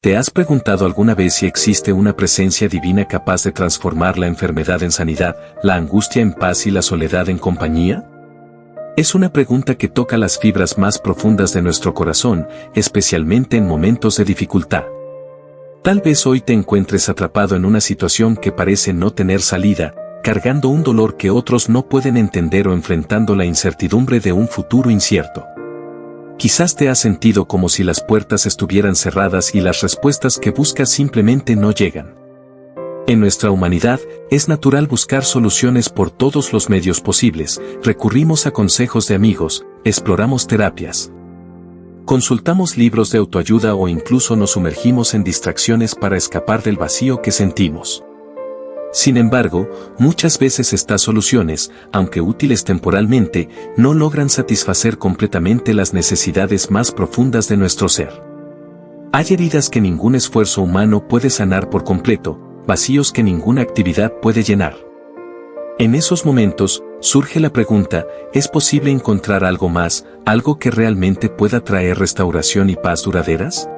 ¿Te has preguntado alguna vez si existe una presencia divina capaz de transformar la enfermedad en sanidad, la angustia en paz y la soledad en compañía? Es una pregunta que toca las fibras más profundas de nuestro corazón, especialmente en momentos de dificultad. Tal vez hoy te encuentres atrapado en una situación que parece no tener salida, cargando un dolor que otros no pueden entender o enfrentando la incertidumbre de un futuro incierto. Quizás te has sentido como si las puertas estuvieran cerradas y las respuestas que buscas simplemente no llegan. En nuestra humanidad, es natural buscar soluciones por todos los medios posibles, recurrimos a consejos de amigos, exploramos terapias. Consultamos libros de autoayuda o incluso nos sumergimos en distracciones para escapar del vacío que sentimos. Sin embargo, muchas veces estas soluciones, aunque útiles temporalmente, no logran satisfacer completamente las necesidades más profundas de nuestro ser. Hay heridas que ningún esfuerzo humano puede sanar por completo, vacíos que ninguna actividad puede llenar. En esos momentos, surge la pregunta, ¿es posible encontrar algo más, algo que realmente pueda traer restauración y paz duraderas?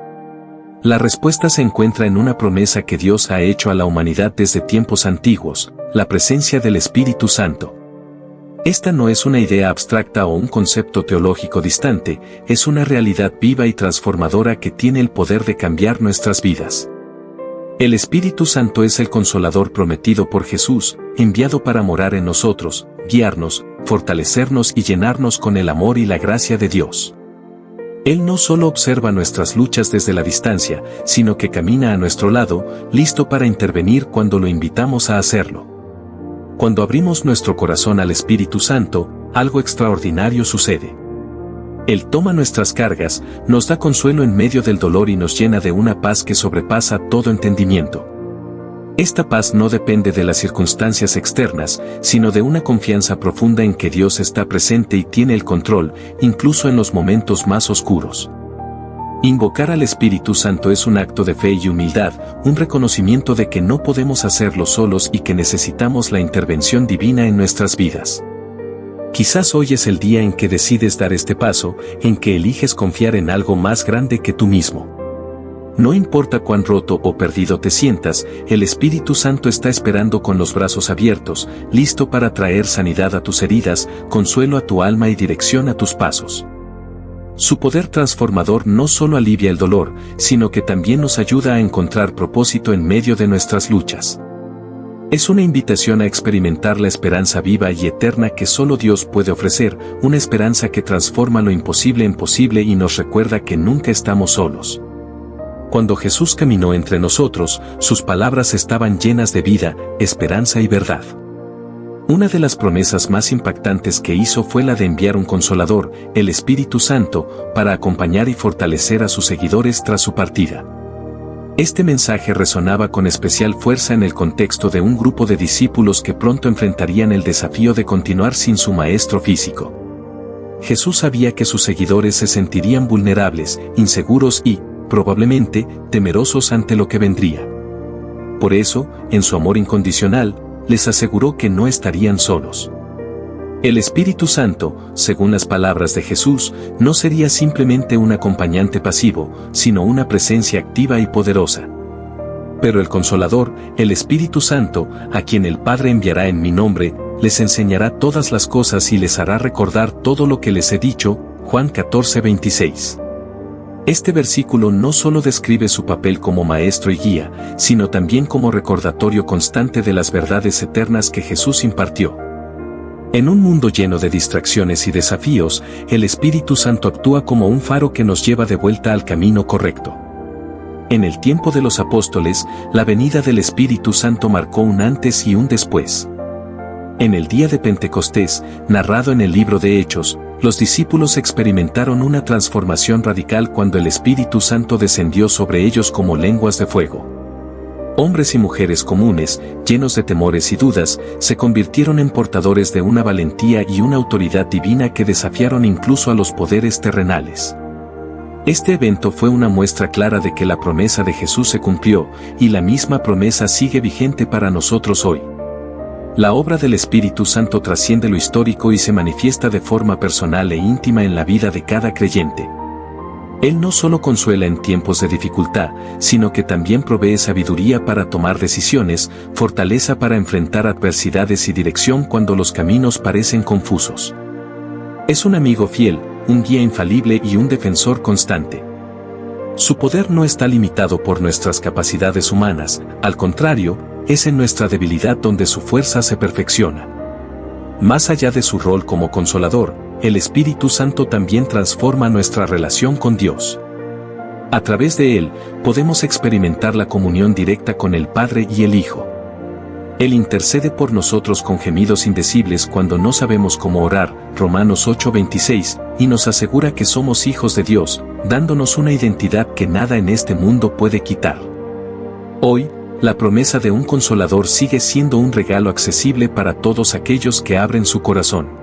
La respuesta se encuentra en una promesa que Dios ha hecho a la humanidad desde tiempos antiguos, la presencia del Espíritu Santo. Esta no es una idea abstracta o un concepto teológico distante, es una realidad viva y transformadora que tiene el poder de cambiar nuestras vidas. El Espíritu Santo es el Consolador prometido por Jesús, enviado para morar en nosotros, guiarnos, fortalecernos y llenarnos con el amor y la gracia de Dios. Él no solo observa nuestras luchas desde la distancia, sino que camina a nuestro lado, listo para intervenir cuando lo invitamos a hacerlo. Cuando abrimos nuestro corazón al Espíritu Santo, algo extraordinario sucede. Él toma nuestras cargas, nos da consuelo en medio del dolor y nos llena de una paz que sobrepasa todo entendimiento. Esta paz no depende de las circunstancias externas, sino de una confianza profunda en que Dios está presente y tiene el control, incluso en los momentos más oscuros. Invocar al Espíritu Santo es un acto de fe y humildad, un reconocimiento de que no podemos hacerlo solos y que necesitamos la intervención divina en nuestras vidas. Quizás hoy es el día en que decides dar este paso, en que eliges confiar en algo más grande que tú mismo. No importa cuán roto o perdido te sientas, el Espíritu Santo está esperando con los brazos abiertos, listo para traer sanidad a tus heridas, consuelo a tu alma y dirección a tus pasos. Su poder transformador no solo alivia el dolor, sino que también nos ayuda a encontrar propósito en medio de nuestras luchas. Es una invitación a experimentar la esperanza viva y eterna que solo Dios puede ofrecer, una esperanza que transforma lo imposible en posible y nos recuerda que nunca estamos solos. Cuando Jesús caminó entre nosotros, sus palabras estaban llenas de vida, esperanza y verdad. Una de las promesas más impactantes que hizo fue la de enviar un Consolador, el Espíritu Santo, para acompañar y fortalecer a sus seguidores tras su partida. Este mensaje resonaba con especial fuerza en el contexto de un grupo de discípulos que pronto enfrentarían el desafío de continuar sin su maestro físico. Jesús sabía que sus seguidores se sentirían vulnerables, inseguros y, probablemente, temerosos ante lo que vendría. Por eso, en su amor incondicional, les aseguró que no estarían solos. El Espíritu Santo, según las palabras de Jesús, no sería simplemente un acompañante pasivo, sino una presencia activa y poderosa. Pero el Consolador, el Espíritu Santo, a quien el Padre enviará en mi nombre, les enseñará todas las cosas y les hará recordar todo lo que les he dicho. Juan 14:26. Este versículo no solo describe su papel como maestro y guía, sino también como recordatorio constante de las verdades eternas que Jesús impartió. En un mundo lleno de distracciones y desafíos, el Espíritu Santo actúa como un faro que nos lleva de vuelta al camino correcto. En el tiempo de los apóstoles, la venida del Espíritu Santo marcó un antes y un después. En el día de Pentecostés, narrado en el libro de Hechos, los discípulos experimentaron una transformación radical cuando el Espíritu Santo descendió sobre ellos como lenguas de fuego. Hombres y mujeres comunes, llenos de temores y dudas, se convirtieron en portadores de una valentía y una autoridad divina que desafiaron incluso a los poderes terrenales. Este evento fue una muestra clara de que la promesa de Jesús se cumplió, y la misma promesa sigue vigente para nosotros hoy. La obra del Espíritu Santo trasciende lo histórico y se manifiesta de forma personal e íntima en la vida de cada creyente. Él no solo consuela en tiempos de dificultad, sino que también provee sabiduría para tomar decisiones, fortaleza para enfrentar adversidades y dirección cuando los caminos parecen confusos. Es un amigo fiel, un guía infalible y un defensor constante. Su poder no está limitado por nuestras capacidades humanas, al contrario, es en nuestra debilidad donde su fuerza se perfecciona. Más allá de su rol como consolador, el Espíritu Santo también transforma nuestra relación con Dios. A través de Él, podemos experimentar la comunión directa con el Padre y el Hijo. Él intercede por nosotros con gemidos indecibles cuando no sabemos cómo orar, Romanos 8:26, y nos asegura que somos hijos de Dios, dándonos una identidad que nada en este mundo puede quitar. Hoy, la promesa de un consolador sigue siendo un regalo accesible para todos aquellos que abren su corazón.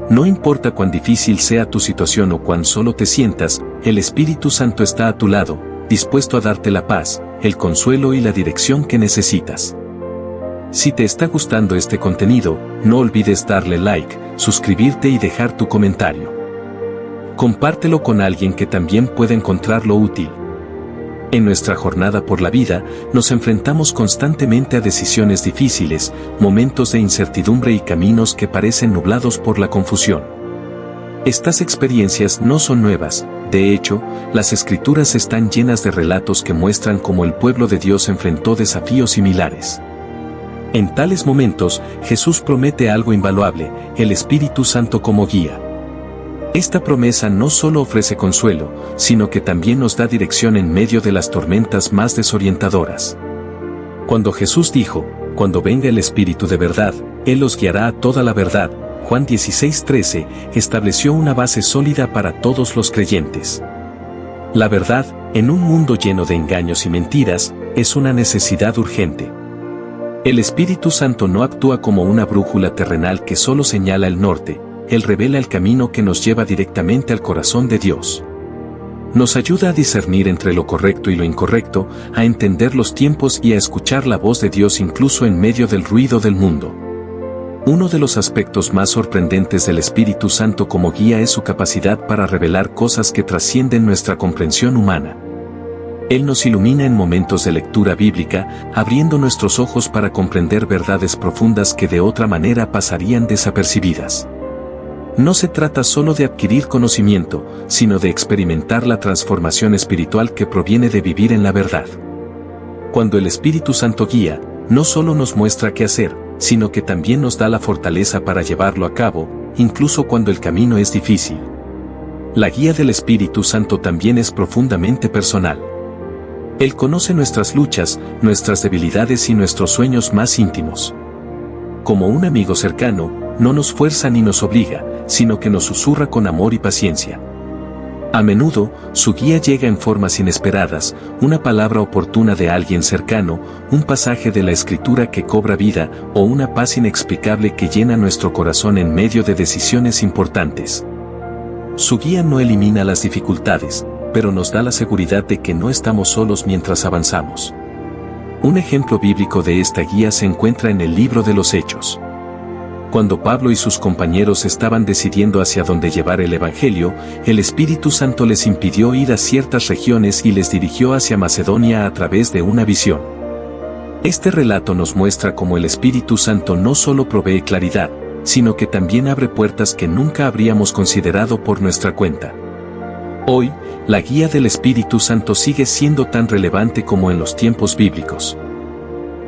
No importa cuán difícil sea tu situación o cuán solo te sientas, el Espíritu Santo está a tu lado, dispuesto a darte la paz, el consuelo y la dirección que necesitas. Si te está gustando este contenido, no olvides darle like, suscribirte y dejar tu comentario. Compártelo con alguien que también pueda encontrarlo útil. En nuestra jornada por la vida, nos enfrentamos constantemente a decisiones difíciles, momentos de incertidumbre y caminos que parecen nublados por la confusión. Estas experiencias no son nuevas, de hecho, las Escrituras están llenas de relatos que muestran cómo el pueblo de Dios enfrentó desafíos similares. En tales momentos, Jesús promete algo invaluable, el Espíritu Santo como guía. Esta promesa no solo ofrece consuelo, sino que también nos da dirección en medio de las tormentas más desorientadoras. Cuando Jesús dijo, cuando venga el Espíritu de verdad, Él os guiará a toda la verdad, Juan 16:13, estableció una base sólida para todos los creyentes. La verdad, en un mundo lleno de engaños y mentiras, es una necesidad urgente. El Espíritu Santo no actúa como una brújula terrenal que solo señala el norte, Él revela el camino que nos lleva directamente al corazón de Dios. Nos ayuda a discernir entre lo correcto y lo incorrecto, a entender los tiempos y a escuchar la voz de Dios incluso en medio del ruido del mundo. Uno de los aspectos más sorprendentes del Espíritu Santo como guía es su capacidad para revelar cosas que trascienden nuestra comprensión humana. Él nos ilumina en momentos de lectura bíblica, abriendo nuestros ojos para comprender verdades profundas que de otra manera pasarían desapercibidas. No se trata solo de adquirir conocimiento, sino de experimentar la transformación espiritual que proviene de vivir en la verdad. Cuando el Espíritu Santo guía, no solo nos muestra qué hacer, sino que también nos da la fortaleza para llevarlo a cabo, incluso cuando el camino es difícil. La guía del Espíritu Santo también es profundamente personal. Él conoce nuestras luchas, nuestras debilidades y nuestros sueños más íntimos. Como un amigo cercano, no nos fuerza ni nos obliga, sino que nos susurra con amor y paciencia. A menudo, su guía llega en formas inesperadas, una palabra oportuna de alguien cercano, un pasaje de la Escritura que cobra vida, o una paz inexplicable que llena nuestro corazón en medio de decisiones importantes. Su guía no elimina las dificultades, pero nos da la seguridad de que no estamos solos mientras avanzamos. Un ejemplo bíblico de esta guía se encuentra en el libro de los Hechos. Cuando Pablo y sus compañeros estaban decidiendo hacia dónde llevar el Evangelio, el Espíritu Santo les impidió ir a ciertas regiones y les dirigió hacia Macedonia a través de una visión. Este relato nos muestra cómo el Espíritu Santo no solo provee claridad, sino que también abre puertas que nunca habríamos considerado por nuestra cuenta. Hoy, la guía del Espíritu Santo sigue siendo tan relevante como en los tiempos bíblicos.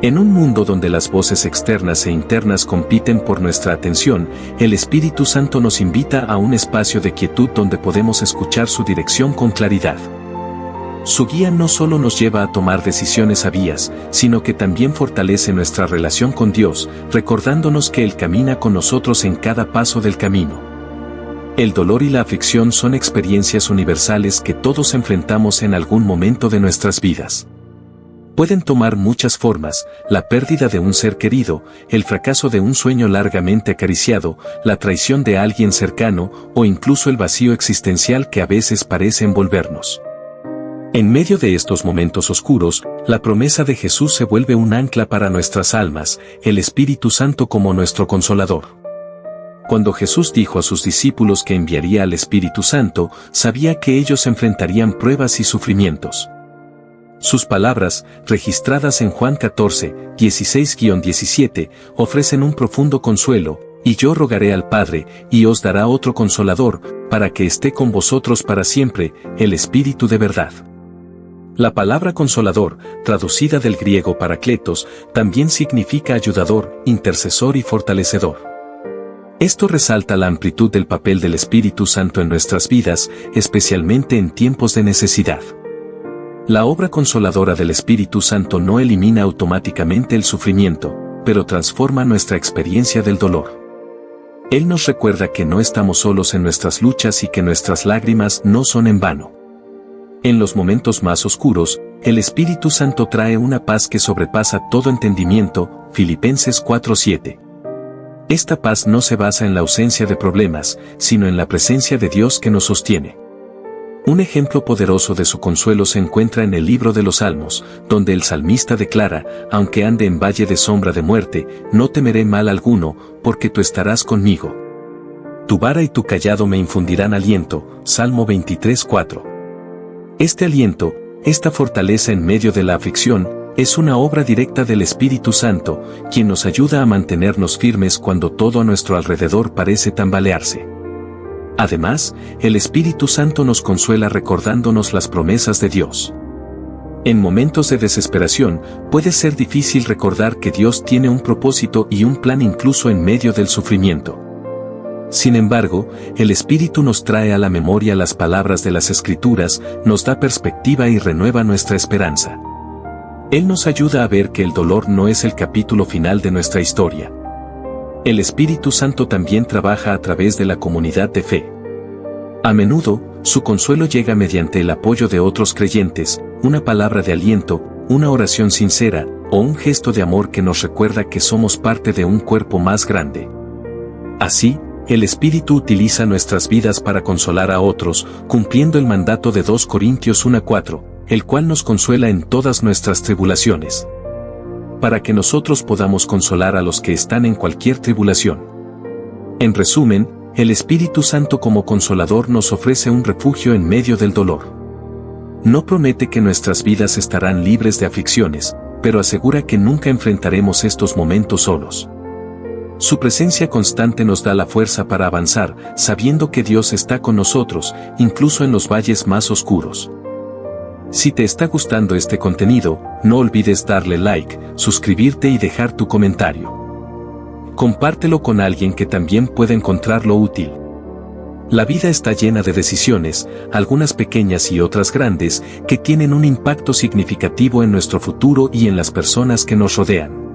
En un mundo donde las voces externas e internas compiten por nuestra atención, el Espíritu Santo nos invita a un espacio de quietud donde podemos escuchar su dirección con claridad. Su guía no solo nos lleva a tomar decisiones sabias, sino que también fortalece nuestra relación con Dios, recordándonos que Él camina con nosotros en cada paso del camino. El dolor y la aflicción son experiencias universales que todos enfrentamos en algún momento de nuestras vidas. Pueden tomar muchas formas: la pérdida de un ser querido, el fracaso de un sueño largamente acariciado, la traición de alguien cercano, o incluso el vacío existencial que a veces parece envolvernos. En medio de estos momentos oscuros, la promesa de Jesús se vuelve un ancla para nuestras almas, el Espíritu Santo como nuestro consolador. Cuando Jesús dijo a sus discípulos que enviaría al Espíritu Santo, sabía que ellos enfrentarían pruebas y sufrimientos. Sus palabras, registradas en Juan 14, 16-17, ofrecen un profundo consuelo: y yo rogaré al Padre, y os dará otro Consolador, para que esté con vosotros para siempre, el Espíritu de verdad. La palabra consolador, traducida del griego parakletos, también significa ayudador, intercesor y fortalecedor. Esto resalta la amplitud del papel del Espíritu Santo en nuestras vidas, especialmente en tiempos de necesidad. La obra consoladora del Espíritu Santo no elimina automáticamente el sufrimiento, pero transforma nuestra experiencia del dolor. Él nos recuerda que no estamos solos en nuestras luchas y que nuestras lágrimas no son en vano. En los momentos más oscuros, el Espíritu Santo trae una paz que sobrepasa todo entendimiento, Filipenses 4:7. Esta paz no se basa en la ausencia de problemas, sino en la presencia de Dios que nos sostiene. Un ejemplo poderoso de su consuelo se encuentra en el libro de los Salmos, donde el salmista declara: aunque ande en valle de sombra de muerte, no temeré mal alguno, porque tú estarás conmigo. Tu vara y tu cayado me infundirán aliento, Salmo 23:4. Este aliento, esta fortaleza en medio de la aflicción, es una obra directa del Espíritu Santo, quien nos ayuda a mantenernos firmes cuando todo a nuestro alrededor parece tambalearse. Además, el Espíritu Santo nos consuela recordándonos las promesas de Dios. En momentos de desesperación, puede ser difícil recordar que Dios tiene un propósito y un plan incluso en medio del sufrimiento. Sin embargo, el Espíritu nos trae a la memoria las palabras de las Escrituras, nos da perspectiva y renueva nuestra esperanza. Él nos ayuda a ver que el dolor no es el capítulo final de nuestra historia. El Espíritu Santo también trabaja a través de la comunidad de fe. A menudo, su consuelo llega mediante el apoyo de otros creyentes, una palabra de aliento, una oración sincera, o un gesto de amor que nos recuerda que somos parte de un cuerpo más grande. Así, el Espíritu utiliza nuestras vidas para consolar a otros, cumpliendo el mandato de 2 Corintios 1:4, el cual nos consuela en todas nuestras tribulaciones. Para que nosotros podamos consolar a los que están en cualquier tribulación. En resumen, el Espíritu Santo como consolador nos ofrece un refugio en medio del dolor. No promete que nuestras vidas estarán libres de aflicciones, pero asegura que nunca enfrentaremos estos momentos solos. Su presencia constante nos da la fuerza para avanzar, sabiendo que Dios está con nosotros, incluso en los valles más oscuros. Si te está gustando este contenido, no olvides darle like, suscribirte y dejar tu comentario. Compártelo con alguien que también pueda encontrarlo útil. La vida está llena de decisiones, algunas pequeñas y otras grandes, que tienen un impacto significativo en nuestro futuro y en las personas que nos rodean.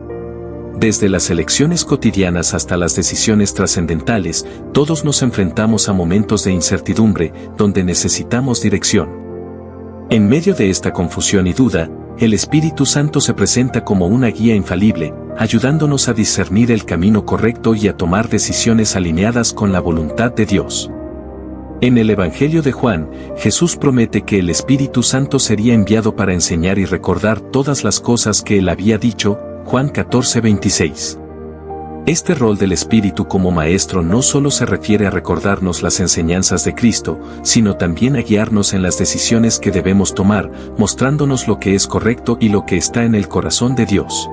Desde las elecciones cotidianas hasta las decisiones trascendentales, todos nos enfrentamos a momentos de incertidumbre, donde necesitamos dirección. En medio de esta confusión y duda, el Espíritu Santo se presenta como una guía infalible, ayudándonos a discernir el camino correcto y a tomar decisiones alineadas con la voluntad de Dios. En el Evangelio de Juan, Jesús promete que el Espíritu Santo sería enviado para enseñar y recordar todas las cosas que él había dicho, Juan 14:26. Este rol del Espíritu como Maestro no solo se refiere a recordarnos las enseñanzas de Cristo, sino también a guiarnos en las decisiones que debemos tomar, mostrándonos lo que es correcto y lo que está en el corazón de Dios.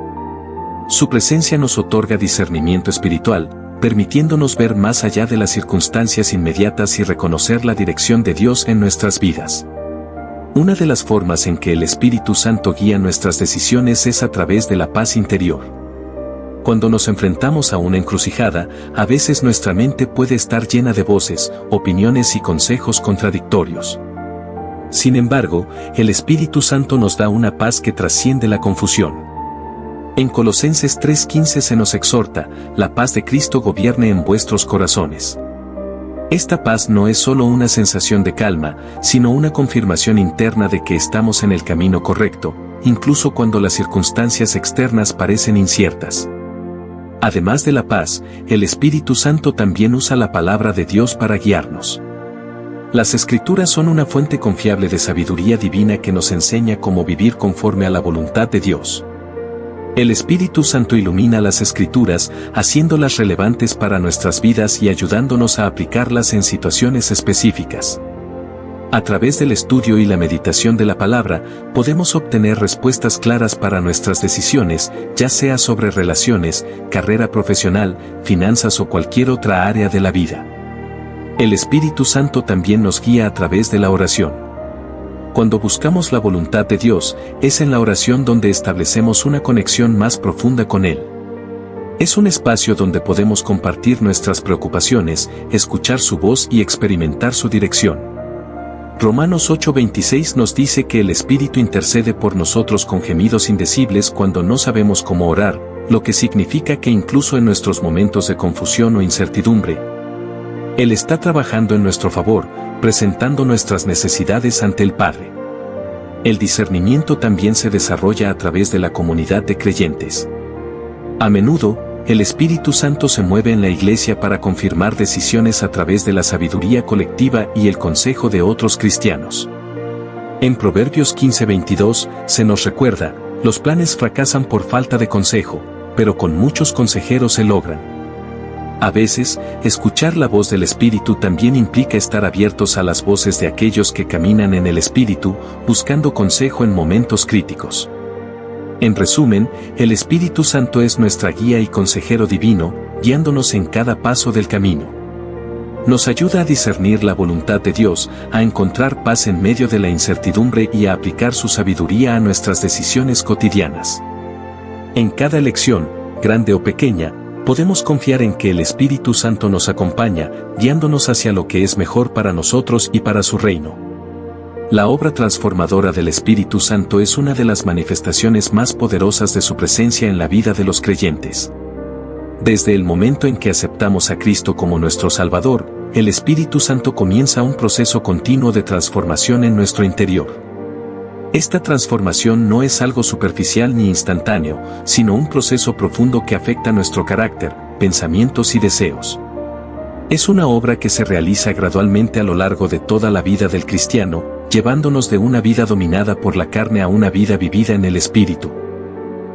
Su presencia nos otorga discernimiento espiritual, permitiéndonos ver más allá de las circunstancias inmediatas y reconocer la dirección de Dios en nuestras vidas. Una de las formas en que el Espíritu Santo guía nuestras decisiones es a través de la paz interior. Cuando nos enfrentamos a una encrucijada, a veces nuestra mente puede estar llena de voces, opiniones y consejos contradictorios. Sin embargo, el Espíritu Santo nos da una paz que trasciende la confusión. En Colosenses 3:15 se nos exhorta: la paz de Cristo gobierne en vuestros corazones. Esta paz no es solo una sensación de calma, sino una confirmación interna de que estamos en el camino correcto, incluso cuando las circunstancias externas parecen inciertas. Además de la paz, el Espíritu Santo también usa la palabra de Dios para guiarnos. Las Escrituras son una fuente confiable de sabiduría divina que nos enseña cómo vivir conforme a la voluntad de Dios. El Espíritu Santo ilumina las Escrituras, haciéndolas relevantes para nuestras vidas y ayudándonos a aplicarlas en situaciones específicas. A través del estudio y la meditación de la palabra, podemos obtener respuestas claras para nuestras decisiones, ya sea sobre relaciones, carrera profesional, finanzas o cualquier otra área de la vida. El Espíritu Santo también nos guía a través de la oración. Cuando buscamos la voluntad de Dios, es en la oración donde establecemos una conexión más profunda con Él. Es un espacio donde podemos compartir nuestras preocupaciones, escuchar su voz y experimentar su dirección. Romanos 8:26 nos dice que el Espíritu intercede por nosotros con gemidos indecibles cuando no sabemos cómo orar, lo que significa que incluso en nuestros momentos de confusión o incertidumbre, Él está trabajando en nuestro favor, presentando nuestras necesidades ante el Padre. El discernimiento también se desarrolla a través de la comunidad de creyentes. A menudo, el Espíritu Santo se mueve en la iglesia para confirmar decisiones a través de la sabiduría colectiva y el consejo de otros cristianos. En Proverbios 15:22 se nos recuerda, los planes fracasan por falta de consejo, pero con muchos consejeros se logran. A veces, escuchar la voz del Espíritu también implica estar abiertos a las voces de aquellos que caminan en el Espíritu, buscando consejo en momentos críticos. En resumen, el Espíritu Santo es nuestra guía y consejero divino, guiándonos en cada paso del camino. Nos ayuda a discernir la voluntad de Dios, a encontrar paz en medio de la incertidumbre y a aplicar su sabiduría a nuestras decisiones cotidianas. En cada elección, grande o pequeña, podemos confiar en que el Espíritu Santo nos acompaña, guiándonos hacia lo que es mejor para nosotros y para su reino. La obra transformadora del Espíritu Santo es una de las manifestaciones más poderosas de su presencia en la vida de los creyentes. Desde el momento en que aceptamos a Cristo como nuestro Salvador, el Espíritu Santo comienza un proceso continuo de transformación en nuestro interior. Esta transformación no es algo superficial ni instantáneo, sino un proceso profundo que afecta nuestro carácter, pensamientos y deseos. Es una obra que se realiza gradualmente a lo largo de toda la vida del cristiano, llevándonos de una vida dominada por la carne a una vida vivida en el Espíritu.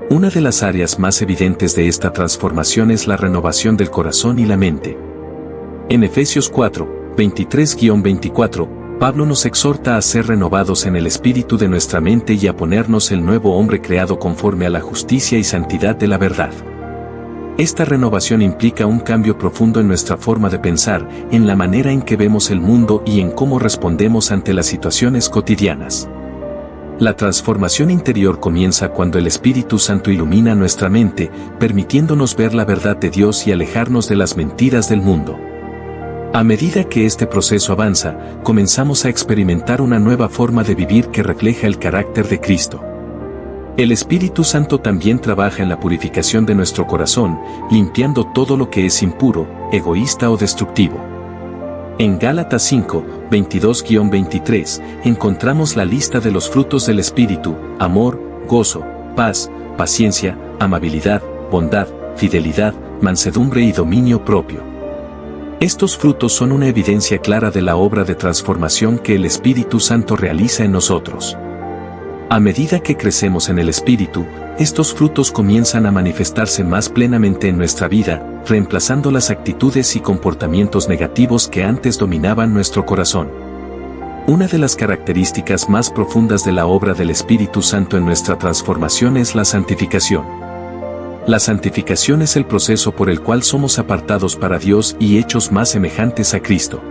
Una de las áreas más evidentes de esta transformación es la renovación del corazón y la mente. En Efesios 4:23-24, Pablo nos exhorta a ser renovados en el espíritu de nuestra mente y a ponernos el nuevo hombre creado conforme a la justicia y santidad de la verdad. Esta renovación implica un cambio profundo en nuestra forma de pensar, en la manera en que vemos el mundo y en cómo respondemos ante las situaciones cotidianas. La transformación interior comienza cuando el Espíritu Santo ilumina nuestra mente, permitiéndonos ver la verdad de Dios y alejarnos de las mentiras del mundo. A medida que este proceso avanza, comenzamos a experimentar una nueva forma de vivir que refleja el carácter de Cristo. El Espíritu Santo también trabaja en la purificación de nuestro corazón, limpiando todo lo que es impuro, egoísta o destructivo. En Gálatas 5:22-23, encontramos la lista de los frutos del Espíritu: amor, gozo, paz, paciencia, amabilidad, bondad, fidelidad, mansedumbre y dominio propio. Estos frutos son una evidencia clara de la obra de transformación que el Espíritu Santo realiza en nosotros. A medida que crecemos en el Espíritu, estos frutos comienzan a manifestarse más plenamente en nuestra vida, reemplazando las actitudes y comportamientos negativos que antes dominaban nuestro corazón. Una de las características más profundas de la obra del Espíritu Santo en nuestra transformación es la santificación. La santificación es el proceso por el cual somos apartados para Dios y hechos más semejantes a Cristo.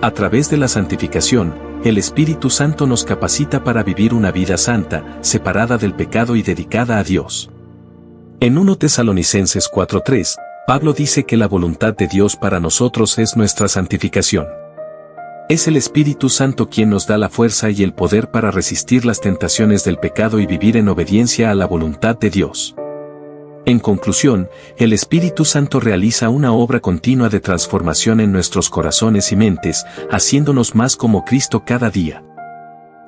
A través de la santificación, el Espíritu Santo nos capacita para vivir una vida santa, separada del pecado y dedicada a Dios. En 1 Tesalonicenses 4:3, Pablo dice que la voluntad de Dios para nosotros es nuestra santificación. Es el Espíritu Santo quien nos da la fuerza y el poder para resistir las tentaciones del pecado y vivir en obediencia a la voluntad de Dios. En conclusión, el Espíritu Santo realiza una obra continua de transformación en nuestros corazones y mentes, haciéndonos más como Cristo cada día.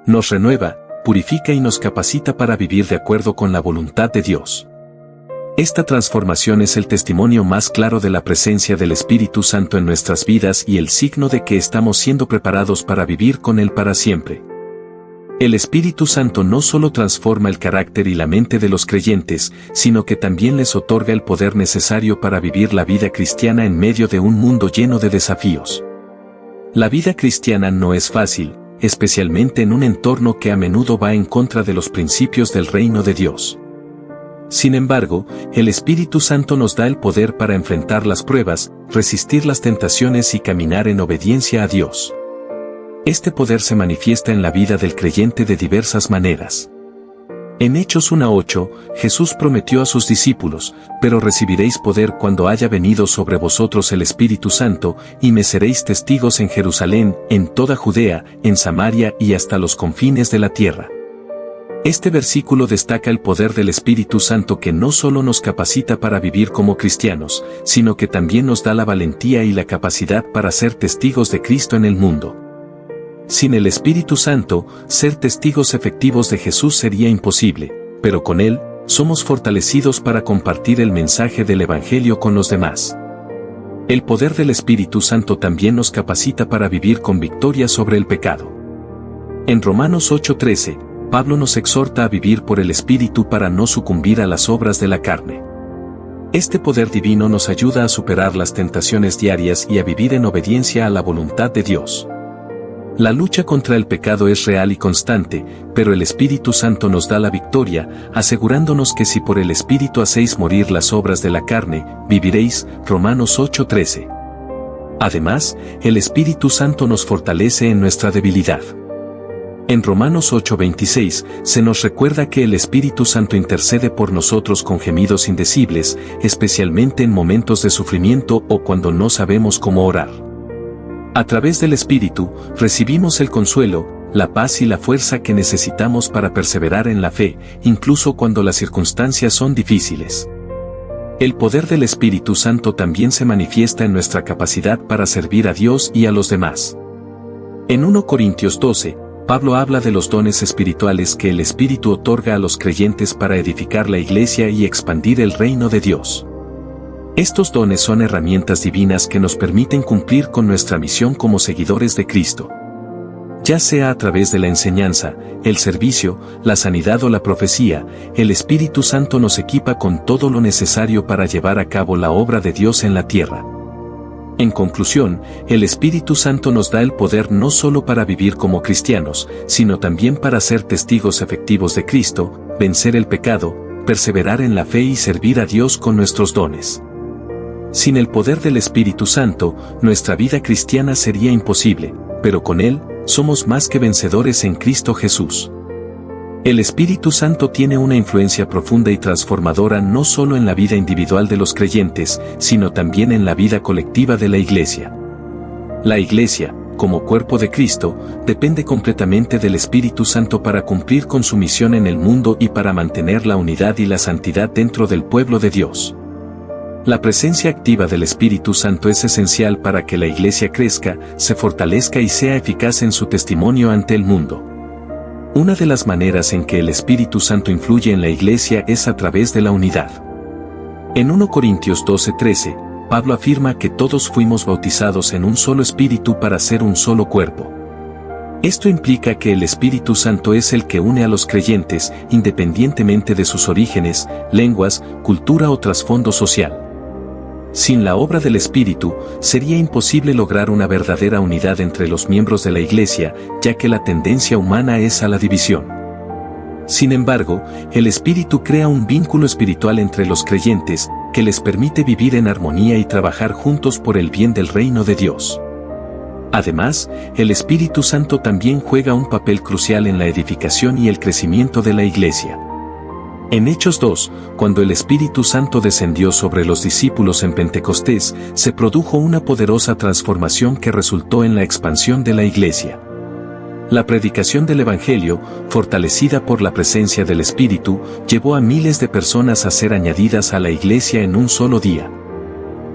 Nos renueva, purifica y nos capacita para vivir de acuerdo con la voluntad de Dios. Esta transformación es el testimonio más claro de la presencia del Espíritu Santo en nuestras vidas y el signo de que estamos siendo preparados para vivir con Él para siempre. El Espíritu Santo no solo transforma el carácter y la mente de los creyentes, sino que también les otorga el poder necesario para vivir la vida cristiana en medio de un mundo lleno de desafíos. La vida cristiana no es fácil, especialmente en un entorno que a menudo va en contra de los principios del reino de Dios. Sin embargo, el Espíritu Santo nos da el poder para enfrentar las pruebas, resistir las tentaciones y caminar en obediencia a Dios. Este poder se manifiesta en la vida del creyente de diversas maneras. En Hechos 1:8, Jesús prometió a sus discípulos, pero recibiréis poder cuando haya venido sobre vosotros el Espíritu Santo, y me seréis testigos en Jerusalén, en toda Judea, en Samaria y hasta los confines de la tierra. Este versículo destaca el poder del Espíritu Santo que no solo nos capacita para vivir como cristianos, sino que también nos da la valentía y la capacidad para ser testigos de Cristo en el mundo. Sin el Espíritu Santo, ser testigos efectivos de Jesús sería imposible, pero con Él, somos fortalecidos para compartir el mensaje del Evangelio con los demás. El poder del Espíritu Santo también nos capacita para vivir con victoria sobre el pecado. En Romanos 8:13, Pablo nos exhorta a vivir por el Espíritu para no sucumbir a las obras de la carne. Este poder divino nos ayuda a superar las tentaciones diarias y a vivir en obediencia a la voluntad de Dios. La lucha contra el pecado es real y constante, pero el Espíritu Santo nos da la victoria, asegurándonos que si por el Espíritu hacéis morir las obras de la carne, viviréis. Romanos 8:13. Además, el Espíritu Santo nos fortalece en nuestra debilidad. En Romanos 8:26, se nos recuerda que el Espíritu Santo intercede por nosotros con gemidos indecibles, especialmente en momentos de sufrimiento o cuando no sabemos cómo orar. A través del Espíritu, recibimos el consuelo, la paz y la fuerza que necesitamos para perseverar en la fe, incluso cuando las circunstancias son difíciles. El poder del Espíritu Santo también se manifiesta en nuestra capacidad para servir a Dios y a los demás. En 1 Corintios 12, Pablo habla de los dones espirituales que el Espíritu otorga a los creyentes para edificar la iglesia y expandir el reino de Dios. Estos dones son herramientas divinas que nos permiten cumplir con nuestra misión como seguidores de Cristo. Ya sea a través de la enseñanza, el servicio, la sanidad o la profecía, el Espíritu Santo nos equipa con todo lo necesario para llevar a cabo la obra de Dios en la tierra. En conclusión, el Espíritu Santo nos da el poder no solo para vivir como cristianos, sino también para ser testigos efectivos de Cristo, vencer el pecado, perseverar en la fe y servir a Dios con nuestros dones. Sin el poder del Espíritu Santo, nuestra vida cristiana sería imposible, pero con Él, somos más que vencedores en Cristo Jesús. El Espíritu Santo tiene una influencia profunda y transformadora no solo en la vida individual de los creyentes, sino también en la vida colectiva de la Iglesia. La Iglesia, como cuerpo de Cristo, depende completamente del Espíritu Santo para cumplir con su misión en el mundo y para mantener la unidad y la santidad dentro del pueblo de Dios. La presencia activa del Espíritu Santo es esencial para que la Iglesia crezca, se fortalezca y sea eficaz en su testimonio ante el mundo. Una de las maneras en que el Espíritu Santo influye en la Iglesia es a través de la unidad. En 1 Corintios 12:13, Pablo afirma que todos fuimos bautizados en un solo Espíritu para ser un solo cuerpo. Esto implica que el Espíritu Santo es el que une a los creyentes, independientemente de sus orígenes, lenguas, cultura o trasfondo social. Sin la obra del Espíritu, sería imposible lograr una verdadera unidad entre los miembros de la Iglesia, ya que la tendencia humana es a la división. Sin embargo, el Espíritu crea un vínculo espiritual entre los creyentes, que les permite vivir en armonía y trabajar juntos por el bien del reino de Dios. Además, el Espíritu Santo también juega un papel crucial en la edificación y el crecimiento de la Iglesia. En Hechos 2, cuando el Espíritu Santo descendió sobre los discípulos en Pentecostés, se produjo una poderosa transformación que resultó en la expansión de la Iglesia. La predicación del Evangelio, fortalecida por la presencia del Espíritu, llevó a miles de personas a ser añadidas a la Iglesia en un solo día.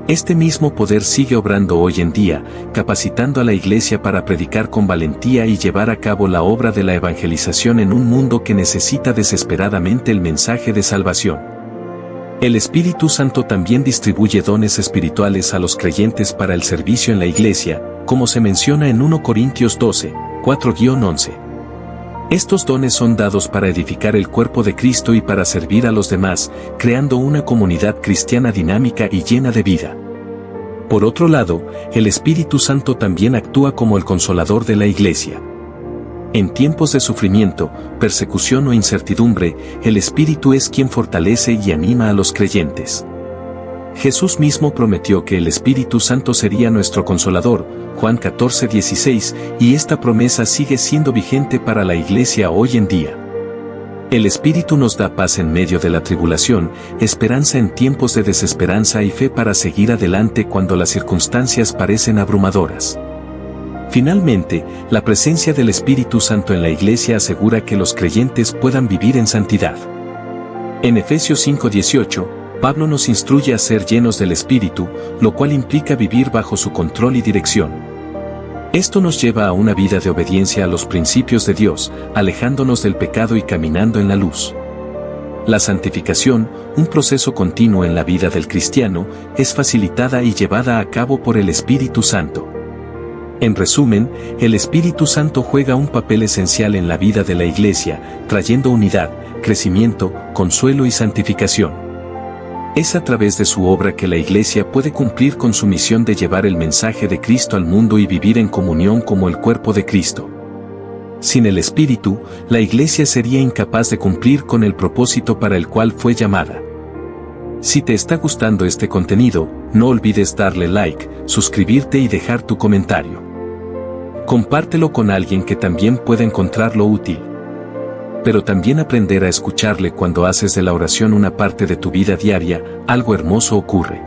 Este mismo poder sigue obrando hoy en día, capacitando a la Iglesia para predicar con valentía y llevar a cabo la obra de la evangelización en un mundo que necesita desesperadamente el mensaje de salvación. El Espíritu Santo también distribuye dones espirituales a los creyentes para el servicio en la Iglesia, como se menciona en 1 Corintios 12, 4-11. Estos dones son dados para edificar el cuerpo de Cristo y para servir a los demás, creando una comunidad cristiana dinámica y llena de vida. Por otro lado, el Espíritu Santo también actúa como el consolador de la Iglesia. En tiempos de sufrimiento, persecución o incertidumbre, el Espíritu es quien fortalece y anima a los creyentes. Jesús mismo prometió que el Espíritu Santo sería nuestro consolador, Juan 14:16, y esta promesa sigue siendo vigente para la Iglesia hoy en día. El Espíritu nos da paz en medio de la tribulación, esperanza en tiempos de desesperanza y fe para seguir adelante cuando las circunstancias parecen abrumadoras. Finalmente, la presencia del Espíritu Santo en la Iglesia asegura que los creyentes puedan vivir en santidad. En Efesios 5:18, Pablo nos instruye a ser llenos del Espíritu, lo cual implica vivir bajo su control y dirección. Esto nos lleva a una vida de obediencia a los principios de Dios, alejándonos del pecado y caminando en la luz. La santificación, un proceso continuo en la vida del cristiano, es facilitada y llevada a cabo por el Espíritu Santo. En resumen, el Espíritu Santo juega un papel esencial en la vida de la Iglesia, trayendo unidad, crecimiento, consuelo y santificación. Es a través de su obra que la Iglesia puede cumplir con su misión de llevar el mensaje de Cristo al mundo y vivir en comunión como el cuerpo de Cristo. Sin el Espíritu, la Iglesia sería incapaz de cumplir con el propósito para el cual fue llamada. Si te está gustando este contenido, no olvides darle like, suscribirte y dejar tu comentario. Compártelo con alguien que también pueda encontrarlo útil. Pero también aprender a escucharle cuando haces de la oración una parte de tu vida diaria, algo hermoso ocurre.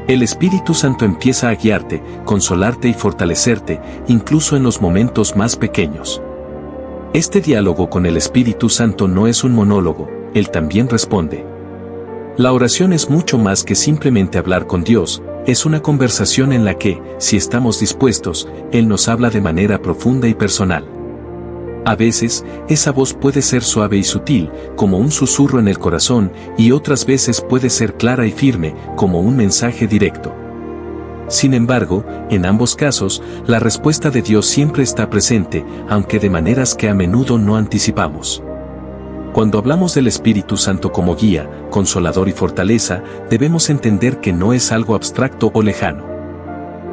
El Espíritu Santo empieza a guiarte, consolarte y fortalecerte, incluso en los momentos más pequeños. Este diálogo con el Espíritu Santo no es un monólogo, Él también responde. La oración es mucho más que simplemente hablar con Dios, es una conversación en la que, si estamos dispuestos, Él nos habla de manera profunda y personal. A veces, esa voz puede ser suave y sutil, como un susurro en el corazón, y otras veces puede ser clara y firme, como un mensaje directo. Sin embargo, en ambos casos, la respuesta de Dios siempre está presente, aunque de maneras que a menudo no anticipamos. Cuando hablamos del Espíritu Santo como guía, consolador y fortaleza, debemos entender que no es algo abstracto o lejano.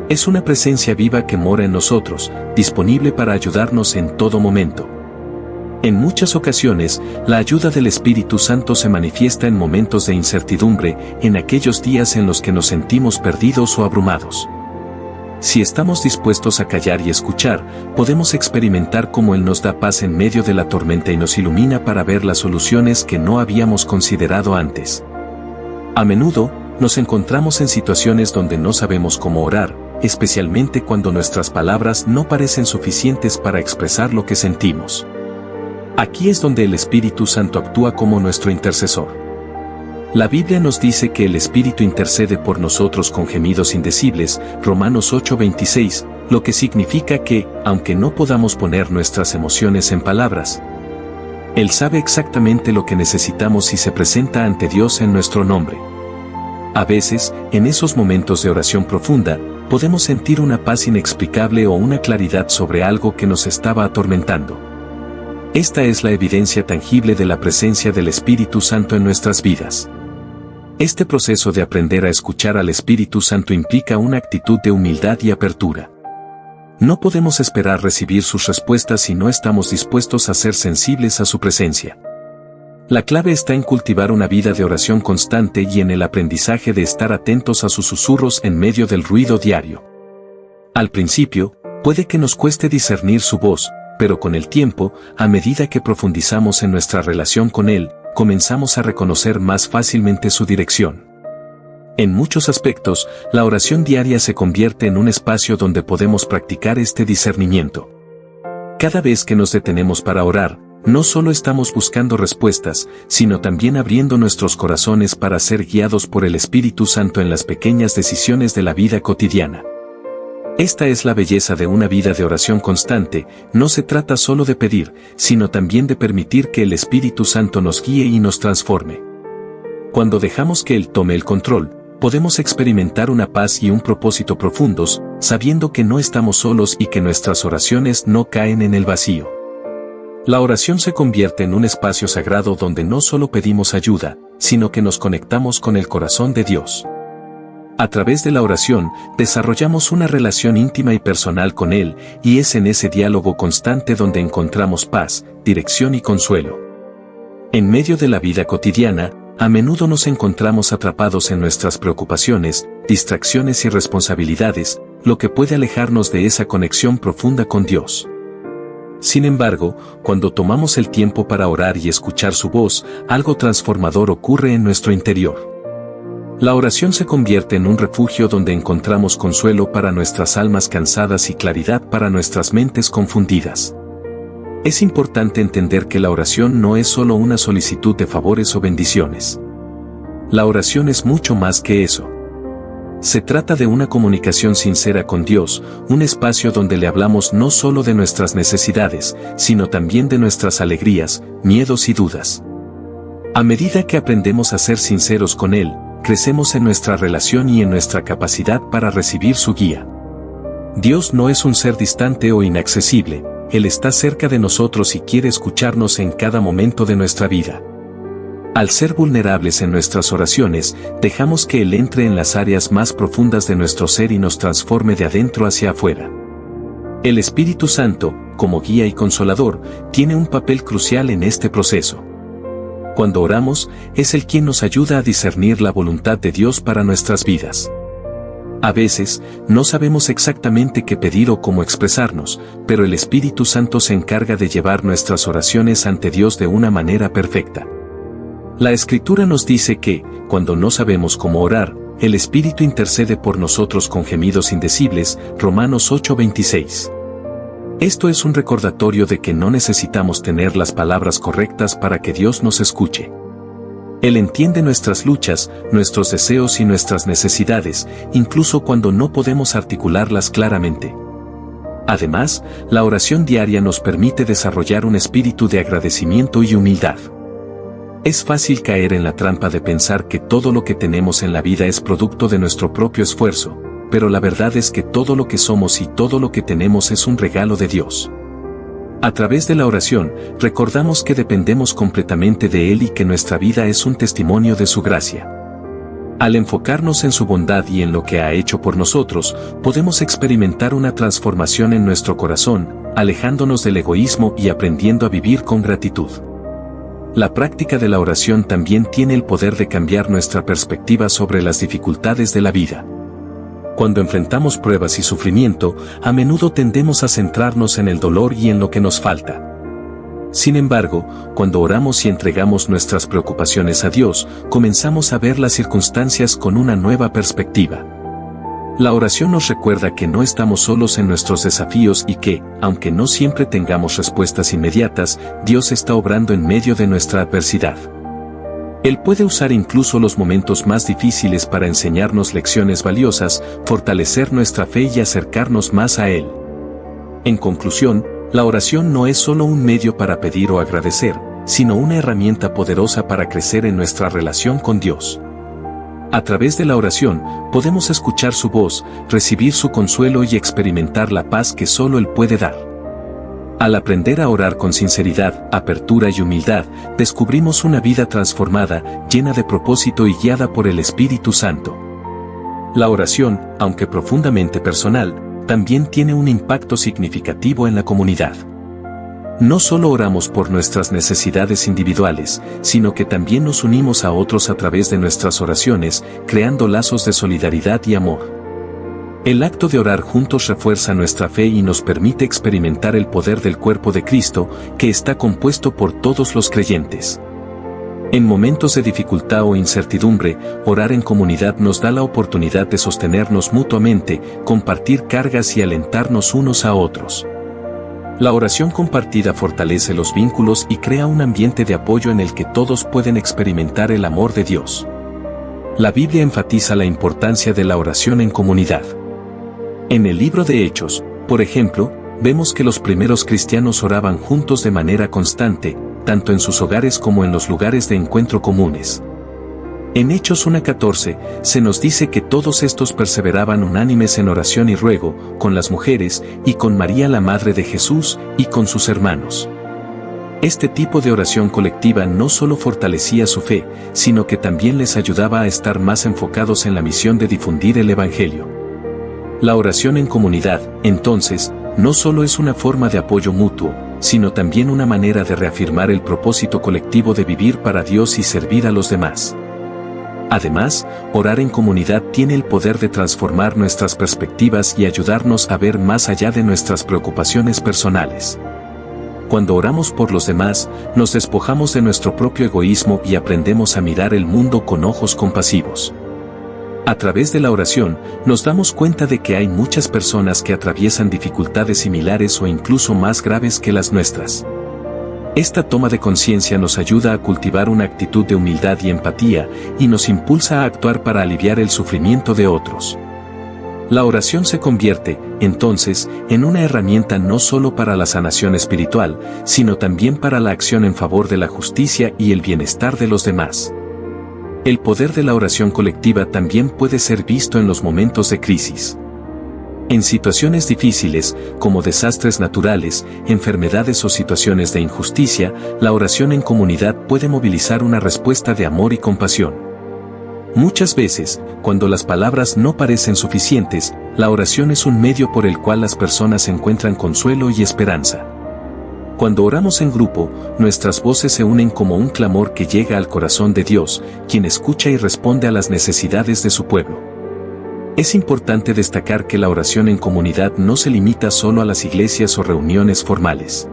Es una presencia viva que mora en nosotros, disponible para ayudarnos en todo momento. En muchas ocasiones, la ayuda del Espíritu Santo se manifiesta en momentos de incertidumbre, en aquellos días en los que nos sentimos perdidos o abrumados. Si estamos dispuestos a callar y escuchar, podemos experimentar cómo Él nos da paz en medio de la tormenta y nos ilumina para ver las soluciones que no habíamos considerado antes. A menudo, nos encontramos en situaciones donde no sabemos cómo orar, especialmente cuando nuestras palabras no parecen suficientes para expresar lo que sentimos. Aquí es donde el Espíritu Santo actúa como nuestro intercesor. La Biblia nos dice que el Espíritu intercede por nosotros con gemidos indecibles, Romanos 8:26, lo que significa que, aunque no podamos poner nuestras emociones en palabras, Él sabe exactamente lo que necesitamos y se presenta ante Dios en nuestro nombre. A veces, en esos momentos de oración profunda, podemos sentir una paz inexplicable o una claridad sobre algo que nos estaba atormentando. Esta es la evidencia tangible de la presencia del Espíritu Santo en nuestras vidas. Este proceso de aprender a escuchar al Espíritu Santo implica una actitud de humildad y apertura. No podemos esperar recibir sus respuestas si no estamos dispuestos a ser sensibles a su presencia. La clave está en cultivar una vida de oración constante y en el aprendizaje de estar atentos a sus susurros en medio del ruido diario. Al principio, puede que nos cueste discernir su voz, pero con el tiempo, a medida que profundizamos en nuestra relación con Él, comenzamos a reconocer más fácilmente su dirección. En muchos aspectos, la oración diaria se convierte en un espacio donde podemos practicar este discernimiento. Cada vez que nos detenemos para orar, no solo estamos buscando respuestas, sino también abriendo nuestros corazones para ser guiados por el Espíritu Santo en las pequeñas decisiones de la vida cotidiana. Esta es la belleza de una vida de oración constante, no se trata solo de pedir, sino también de permitir que el Espíritu Santo nos guíe y nos transforme. Cuando dejamos que Él tome el control, podemos experimentar una paz y un propósito profundos, sabiendo que no estamos solos y que nuestras oraciones no caen en el vacío. La oración se convierte en un espacio sagrado donde no solo pedimos ayuda, sino que nos conectamos con el corazón de Dios. A través de la oración, desarrollamos una relación íntima y personal con Él, y es en ese diálogo constante donde encontramos paz, dirección y consuelo. En medio de la vida cotidiana, a menudo nos encontramos atrapados en nuestras preocupaciones, distracciones y responsabilidades, lo que puede alejarnos de esa conexión profunda con Dios. Sin embargo, cuando tomamos el tiempo para orar y escuchar su voz, algo transformador ocurre en nuestro interior. La oración se convierte en un refugio donde encontramos consuelo para nuestras almas cansadas y claridad para nuestras mentes confundidas. Es importante entender que la oración no es solo una solicitud de favores o bendiciones. La oración es mucho más que eso. Se trata de una comunicación sincera con Dios, un espacio donde le hablamos no solo de nuestras necesidades, sino también de nuestras alegrías, miedos y dudas. A medida que aprendemos a ser sinceros con Él, crecemos en nuestra relación y en nuestra capacidad para recibir su guía. Dios no es un ser distante o inaccesible, Él está cerca de nosotros y quiere escucharnos en cada momento de nuestra vida. Al ser vulnerables en nuestras oraciones, dejamos que Él entre en las áreas más profundas de nuestro ser y nos transforme de adentro hacia afuera. El Espíritu Santo, como guía y consolador, tiene un papel crucial en este proceso. Cuando oramos, es Él quien nos ayuda a discernir la voluntad de Dios para nuestras vidas. A veces, no sabemos exactamente qué pedir o cómo expresarnos, pero el Espíritu Santo se encarga de llevar nuestras oraciones ante Dios de una manera perfecta. La Escritura nos dice que, cuando no sabemos cómo orar, el Espíritu intercede por nosotros con gemidos indecibles, Romanos 8:26. Esto es un recordatorio de que no necesitamos tener las palabras correctas para que Dios nos escuche. Él entiende nuestras luchas, nuestros deseos y nuestras necesidades, incluso cuando no podemos articularlas claramente. Además, la oración diaria nos permite desarrollar un espíritu de agradecimiento y humildad. Es fácil caer en la trampa de pensar que todo lo que tenemos en la vida es producto de nuestro propio esfuerzo, pero la verdad es que todo lo que somos y todo lo que tenemos es un regalo de Dios. A través de la oración, recordamos que dependemos completamente de Él y que nuestra vida es un testimonio de su gracia. Al enfocarnos en su bondad y en lo que ha hecho por nosotros, podemos experimentar una transformación en nuestro corazón, alejándonos del egoísmo y aprendiendo a vivir con gratitud. La práctica de la oración también tiene el poder de cambiar nuestra perspectiva sobre las dificultades de la vida. Cuando enfrentamos pruebas y sufrimiento, a menudo tendemos a centrarnos en el dolor y en lo que nos falta. Sin embargo, cuando oramos y entregamos nuestras preocupaciones a Dios, comenzamos a ver las circunstancias con una nueva perspectiva. La oración nos recuerda que no estamos solos en nuestros desafíos y que, aunque no siempre tengamos respuestas inmediatas, Dios está obrando en medio de nuestra adversidad. Él puede usar incluso los momentos más difíciles para enseñarnos lecciones valiosas, fortalecer nuestra fe y acercarnos más a Él. En conclusión, la oración no es solo un medio para pedir o agradecer, sino una herramienta poderosa para crecer en nuestra relación con Dios. A través de la oración, podemos escuchar su voz, recibir su consuelo y experimentar la paz que solo Él puede dar. Al aprender a orar con sinceridad, apertura y humildad, descubrimos una vida transformada, llena de propósito y guiada por el Espíritu Santo. La oración, aunque profundamente personal, también tiene un impacto significativo en la comunidad. No solo oramos por nuestras necesidades individuales, sino que también nos unimos a otros a través de nuestras oraciones, creando lazos de solidaridad y amor. El acto de orar juntos refuerza nuestra fe y nos permite experimentar el poder del cuerpo de Cristo, que está compuesto por todos los creyentes. En momentos de dificultad o incertidumbre, orar en comunidad nos da la oportunidad de sostenernos mutuamente, compartir cargas y alentarnos unos a otros. La oración compartida fortalece los vínculos y crea un ambiente de apoyo en el que todos pueden experimentar el amor de Dios. La Biblia enfatiza la importancia de la oración en comunidad. En el libro de Hechos, por ejemplo, vemos que los primeros cristianos oraban juntos de manera constante, tanto en sus hogares como en los lugares de encuentro comunes. En Hechos 1:14, se nos dice que todos estos perseveraban unánimes en oración y ruego, con las mujeres, y con María la Madre de Jesús, y con sus hermanos. Este tipo de oración colectiva no solo fortalecía su fe, sino que también les ayudaba a estar más enfocados en la misión de difundir el Evangelio. La oración en comunidad, entonces, no solo es una forma de apoyo mutuo, sino también una manera de reafirmar el propósito colectivo de vivir para Dios y servir a los demás. Además, orar en comunidad tiene el poder de transformar nuestras perspectivas y ayudarnos a ver más allá de nuestras preocupaciones personales. Cuando oramos por los demás, nos despojamos de nuestro propio egoísmo y aprendemos a mirar el mundo con ojos compasivos. A través de la oración, nos damos cuenta de que hay muchas personas que atraviesan dificultades similares o incluso más graves que las nuestras. Esta toma de conciencia nos ayuda a cultivar una actitud de humildad y empatía, y nos impulsa a actuar para aliviar el sufrimiento de otros. La oración se convierte, entonces, en una herramienta no solo para la sanación espiritual, sino también para la acción en favor de la justicia y el bienestar de los demás. El poder de la oración colectiva también puede ser visto en los momentos de crisis. En situaciones difíciles, como desastres naturales, enfermedades o situaciones de injusticia, la oración en comunidad puede movilizar una respuesta de amor y compasión. Muchas veces, cuando las palabras no parecen suficientes, la oración es un medio por el cual las personas encuentran consuelo y esperanza. Cuando oramos en grupo, nuestras voces se unen como un clamor que llega al corazón de Dios, quien escucha y responde a las necesidades de su pueblo. Es importante destacar que la oración en comunidad no se limita solo a las iglesias o reuniones formales.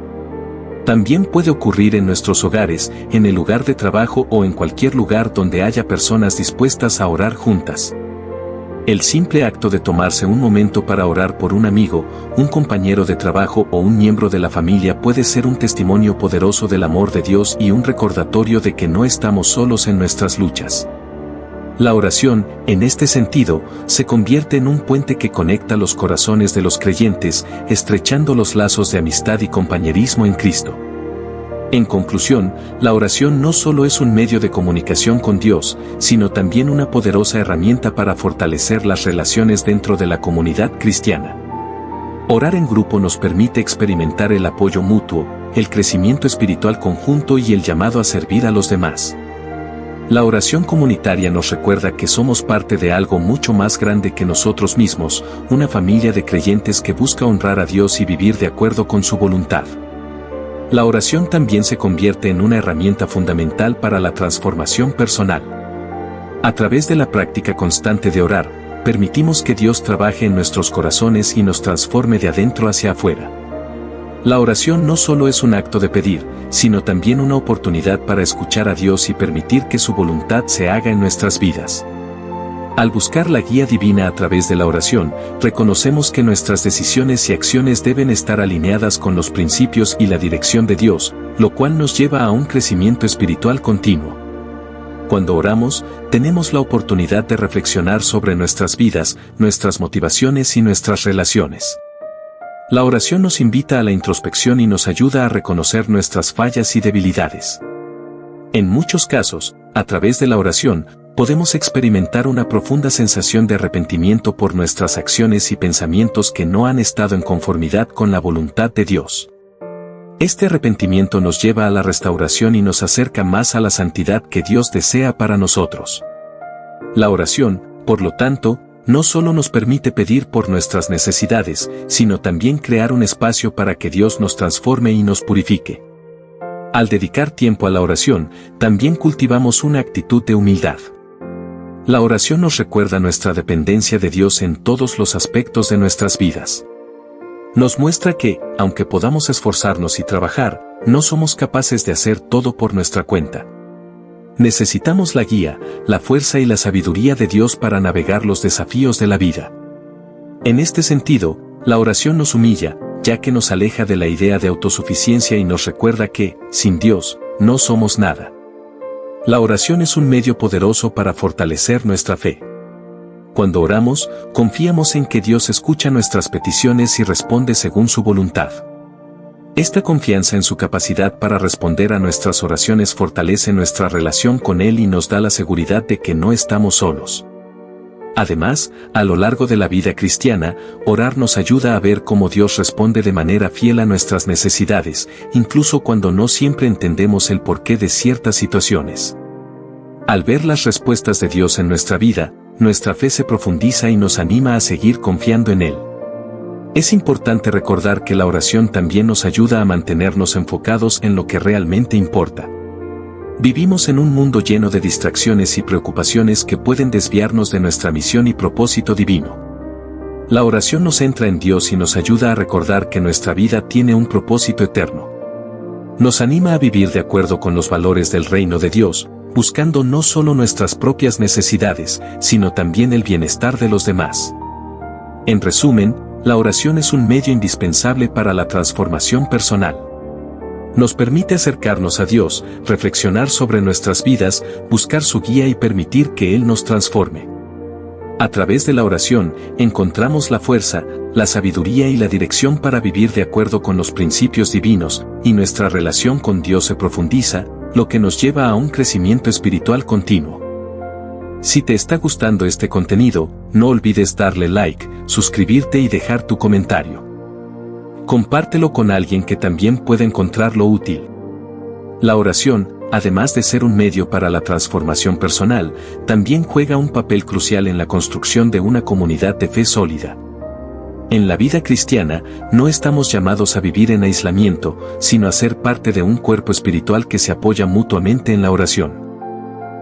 También puede ocurrir en nuestros hogares, en el lugar de trabajo o en cualquier lugar donde haya personas dispuestas a orar juntas. El simple acto de tomarse un momento para orar por un amigo, un compañero de trabajo o un miembro de la familia puede ser un testimonio poderoso del amor de Dios y un recordatorio de que no estamos solos en nuestras luchas. La oración, en este sentido, se convierte en un puente que conecta los corazones de los creyentes, estrechando los lazos de amistad y compañerismo en Cristo. En conclusión, la oración no solo es un medio de comunicación con Dios, sino también una poderosa herramienta para fortalecer las relaciones dentro de la comunidad cristiana. Orar en grupo nos permite experimentar el apoyo mutuo, el crecimiento espiritual conjunto y el llamado a servir a los demás. La oración comunitaria nos recuerda que somos parte de algo mucho más grande que nosotros mismos, una familia de creyentes que busca honrar a Dios y vivir de acuerdo con su voluntad. La oración también se convierte en una herramienta fundamental para la transformación personal. A través de la práctica constante de orar, permitimos que Dios trabaje en nuestros corazones y nos transforme de adentro hacia afuera. La oración no solo es un acto de pedir, sino también una oportunidad para escuchar a Dios y permitir que su voluntad se haga en nuestras vidas. Al buscar la guía divina a través de la oración, reconocemos que nuestras decisiones y acciones deben estar alineadas con los principios y la dirección de Dios, lo cual nos lleva a un crecimiento espiritual continuo. Cuando oramos, tenemos la oportunidad de reflexionar sobre nuestras vidas, nuestras motivaciones y nuestras relaciones. La oración nos invita a la introspección y nos ayuda a reconocer nuestras fallas y debilidades. En muchos casos, a través de la oración, podemos experimentar una profunda sensación de arrepentimiento por nuestras acciones y pensamientos que no han estado en conformidad con la voluntad de Dios. Este arrepentimiento nos lleva a la restauración y nos acerca más a la santidad que Dios desea para nosotros. La oración, por lo tanto, no solo nos permite pedir por nuestras necesidades, sino también crear un espacio para que Dios nos transforme y nos purifique. Al dedicar tiempo a la oración, también cultivamos una actitud de humildad. La oración nos recuerda nuestra dependencia de Dios en todos los aspectos de nuestras vidas. Nos muestra que, aunque podamos esforzarnos y trabajar, no somos capaces de hacer todo por nuestra cuenta. Necesitamos la guía, la fuerza y la sabiduría de Dios para navegar los desafíos de la vida. En este sentido, la oración nos humilla, ya que nos aleja de la idea de autosuficiencia y nos recuerda que, sin Dios, no somos nada. La oración es un medio poderoso para fortalecer nuestra fe. Cuando oramos, confiamos en que Dios escucha nuestras peticiones y responde según su voluntad. Esta confianza en su capacidad para responder a nuestras oraciones fortalece nuestra relación con Él y nos da la seguridad de que no estamos solos. Además, a lo largo de la vida cristiana, orar nos ayuda a ver cómo Dios responde de manera fiel a nuestras necesidades, incluso cuando no siempre entendemos el porqué de ciertas situaciones. Al ver las respuestas de Dios en nuestra vida, nuestra fe se profundiza y nos anima a seguir confiando en Él. Es importante recordar que la oración también nos ayuda a mantenernos enfocados en lo que realmente importa. Vivimos en un mundo lleno de distracciones y preocupaciones que pueden desviarnos de nuestra misión y propósito divino. La oración nos centra en Dios y nos ayuda a recordar que nuestra vida tiene un propósito eterno. Nos anima a vivir de acuerdo con los valores del reino de Dios, buscando no solo nuestras propias necesidades, sino también el bienestar de los demás. En resumen, la oración es un medio indispensable para la transformación personal. Nos permite acercarnos a Dios, reflexionar sobre nuestras vidas, buscar su guía y permitir que Él nos transforme. A través de la oración, encontramos la fuerza, la sabiduría y la dirección para vivir de acuerdo con los principios divinos, y nuestra relación con Dios se profundiza, lo que nos lleva a un crecimiento espiritual continuo. Si te está gustando este contenido, no olvides darle like, suscribirte y dejar tu comentario. Compártelo con alguien que también pueda encontrarlo útil. La oración, además de ser un medio para la transformación personal, también juega un papel crucial en la construcción de una comunidad de fe sólida. En la vida cristiana, no estamos llamados a vivir en aislamiento, sino a ser parte de un cuerpo espiritual que se apoya mutuamente en la oración.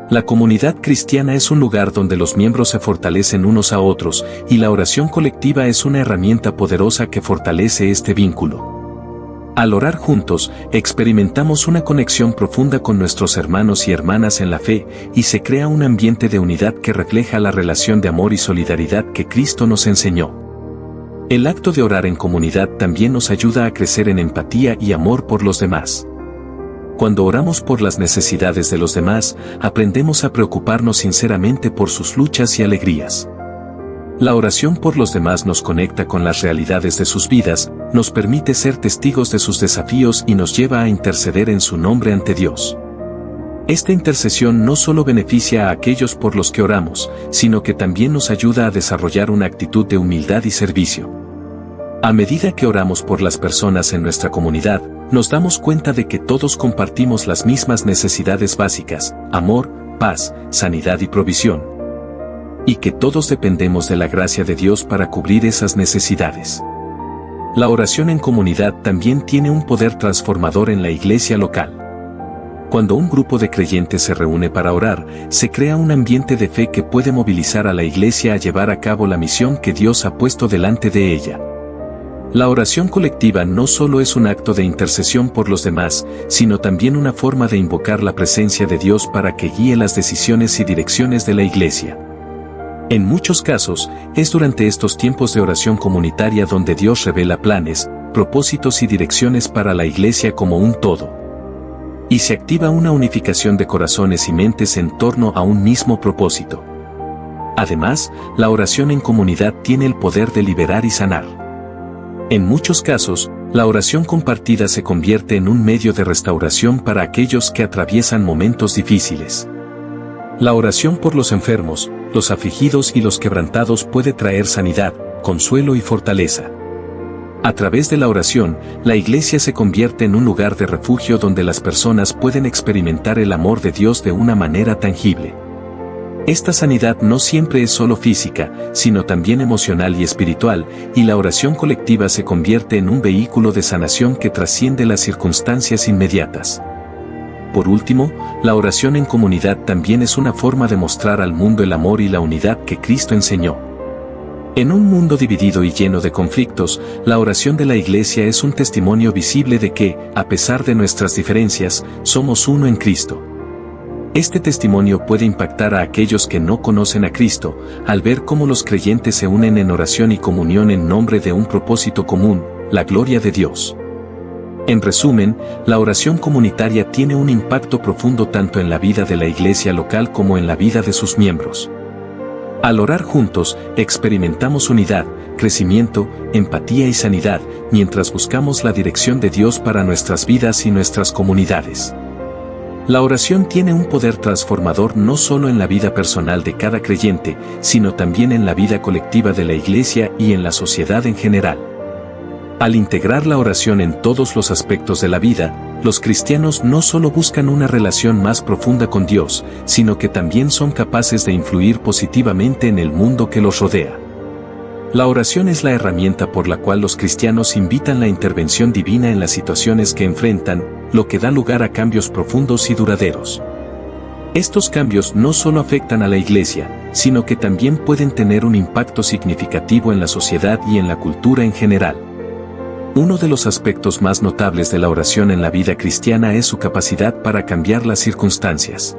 La comunidad cristiana es un lugar donde los miembros se fortalecen unos a otros, y la oración colectiva es una herramienta poderosa que fortalece este vínculo. Al orar juntos, experimentamos una conexión profunda con nuestros hermanos y hermanas en la fe, y se crea un ambiente de unidad que refleja la relación de amor y solidaridad que Cristo nos enseñó. El acto de orar en comunidad también nos ayuda a crecer en empatía y amor por los demás. Cuando oramos por las necesidades de los demás, aprendemos a preocuparnos sinceramente por sus luchas y alegrías. La oración por los demás nos conecta con las realidades de sus vidas, nos permite ser testigos de sus desafíos y nos lleva a interceder en su nombre ante Dios. Esta intercesión no solo beneficia a aquellos por los que oramos, sino que también nos ayuda a desarrollar una actitud de humildad y servicio. A medida que oramos por las personas en nuestra comunidad, nos damos cuenta de que todos compartimos las mismas necesidades básicas: amor, paz, sanidad y provisión. Y que todos dependemos de la gracia de Dios para cubrir esas necesidades. La oración en comunidad también tiene un poder transformador en la iglesia local. Cuando un grupo de creyentes se reúne para orar, se crea un ambiente de fe que puede movilizar a la iglesia a llevar a cabo la misión que Dios ha puesto delante de ella. La oración colectiva no solo es un acto de intercesión por los demás, sino también una forma de invocar la presencia de Dios para que guíe las decisiones y direcciones de la iglesia. En muchos casos, es durante estos tiempos de oración comunitaria donde Dios revela planes, propósitos y direcciones para la iglesia como un todo. Y se activa una unificación de corazones y mentes en torno a un mismo propósito. Además, la oración en comunidad tiene el poder de liberar y sanar. En muchos casos, la oración compartida se convierte en un medio de restauración para aquellos que atraviesan momentos difíciles. La oración por los enfermos, los afligidos y los quebrantados puede traer sanidad, consuelo y fortaleza. A través de la oración, la iglesia se convierte en un lugar de refugio donde las personas pueden experimentar el amor de Dios de una manera tangible. Esta sanidad no siempre es solo física, sino también emocional y espiritual, y la oración colectiva se convierte en un vehículo de sanación que trasciende las circunstancias inmediatas. Por último, la oración en comunidad también es una forma de mostrar al mundo el amor y la unidad que Cristo enseñó. En un mundo dividido y lleno de conflictos, la oración de la iglesia es un testimonio visible de que, a pesar de nuestras diferencias, somos uno en Cristo. Este testimonio puede impactar a aquellos que no conocen a Cristo, al ver cómo los creyentes se unen en oración y comunión en nombre de un propósito común, la gloria de Dios. En resumen, la oración comunitaria tiene un impacto profundo tanto en la vida de la iglesia local como en la vida de sus miembros. Al orar juntos, experimentamos unidad, crecimiento, empatía y sanidad, mientras buscamos la dirección de Dios para nuestras vidas y nuestras comunidades. La oración tiene un poder transformador no solo en la vida personal de cada creyente, sino también en la vida colectiva de la Iglesia y en la sociedad en general. Al integrar la oración en todos los aspectos de la vida, los cristianos no solo buscan una relación más profunda con Dios, sino que también son capaces de influir positivamente en el mundo que los rodea. La oración es la herramienta por la cual los cristianos invitan la intervención divina en las situaciones que enfrentan, lo que da lugar a cambios profundos y duraderos. Estos cambios no solo afectan a la Iglesia, sino que también pueden tener un impacto significativo en la sociedad y en la cultura en general. Uno de los aspectos más notables de la oración en la vida cristiana es su capacidad para cambiar las circunstancias.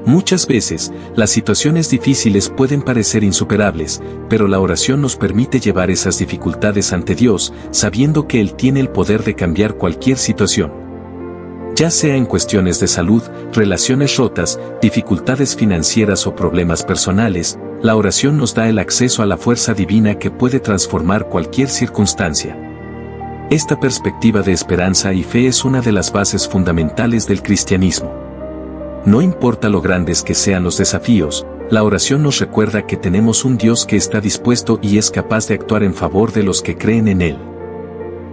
Muchas veces, las situaciones difíciles pueden parecer insuperables, pero la oración nos permite llevar esas dificultades ante Dios, sabiendo que Él tiene el poder de cambiar cualquier situación. Ya sea en cuestiones de salud, relaciones rotas, dificultades financieras o problemas personales, la oración nos da el acceso a la fuerza divina que puede transformar cualquier circunstancia. Esta perspectiva de esperanza y fe es una de las bases fundamentales del cristianismo. No importa lo grandes que sean los desafíos, la oración nos recuerda que tenemos un Dios que está dispuesto y es capaz de actuar en favor de los que creen en Él.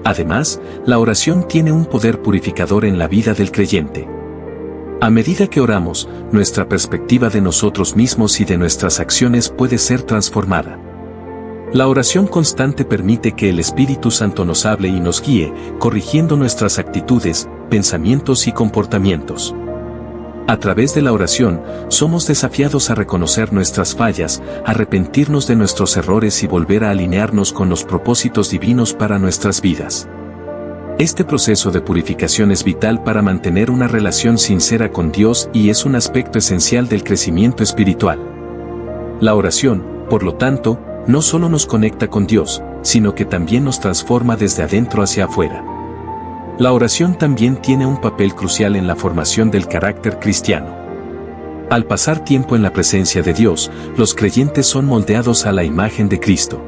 Además, la oración tiene un poder purificador en la vida del creyente. A medida que oramos, nuestra perspectiva de nosotros mismos y de nuestras acciones puede ser transformada. La oración constante permite que el Espíritu Santo nos hable y nos guíe, corrigiendo nuestras actitudes, pensamientos y comportamientos. A través de la oración, somos desafiados a reconocer nuestras fallas, arrepentirnos de nuestros errores y volver a alinearnos con los propósitos divinos para nuestras vidas. Este proceso de purificación es vital para mantener una relación sincera con Dios y es un aspecto esencial del crecimiento espiritual. La oración, por lo tanto, no solo nos conecta con Dios, sino que también nos transforma desde adentro hacia afuera. La oración también tiene un papel crucial en la formación del carácter cristiano. Al pasar tiempo en la presencia de Dios, los creyentes son moldeados a la imagen de Cristo.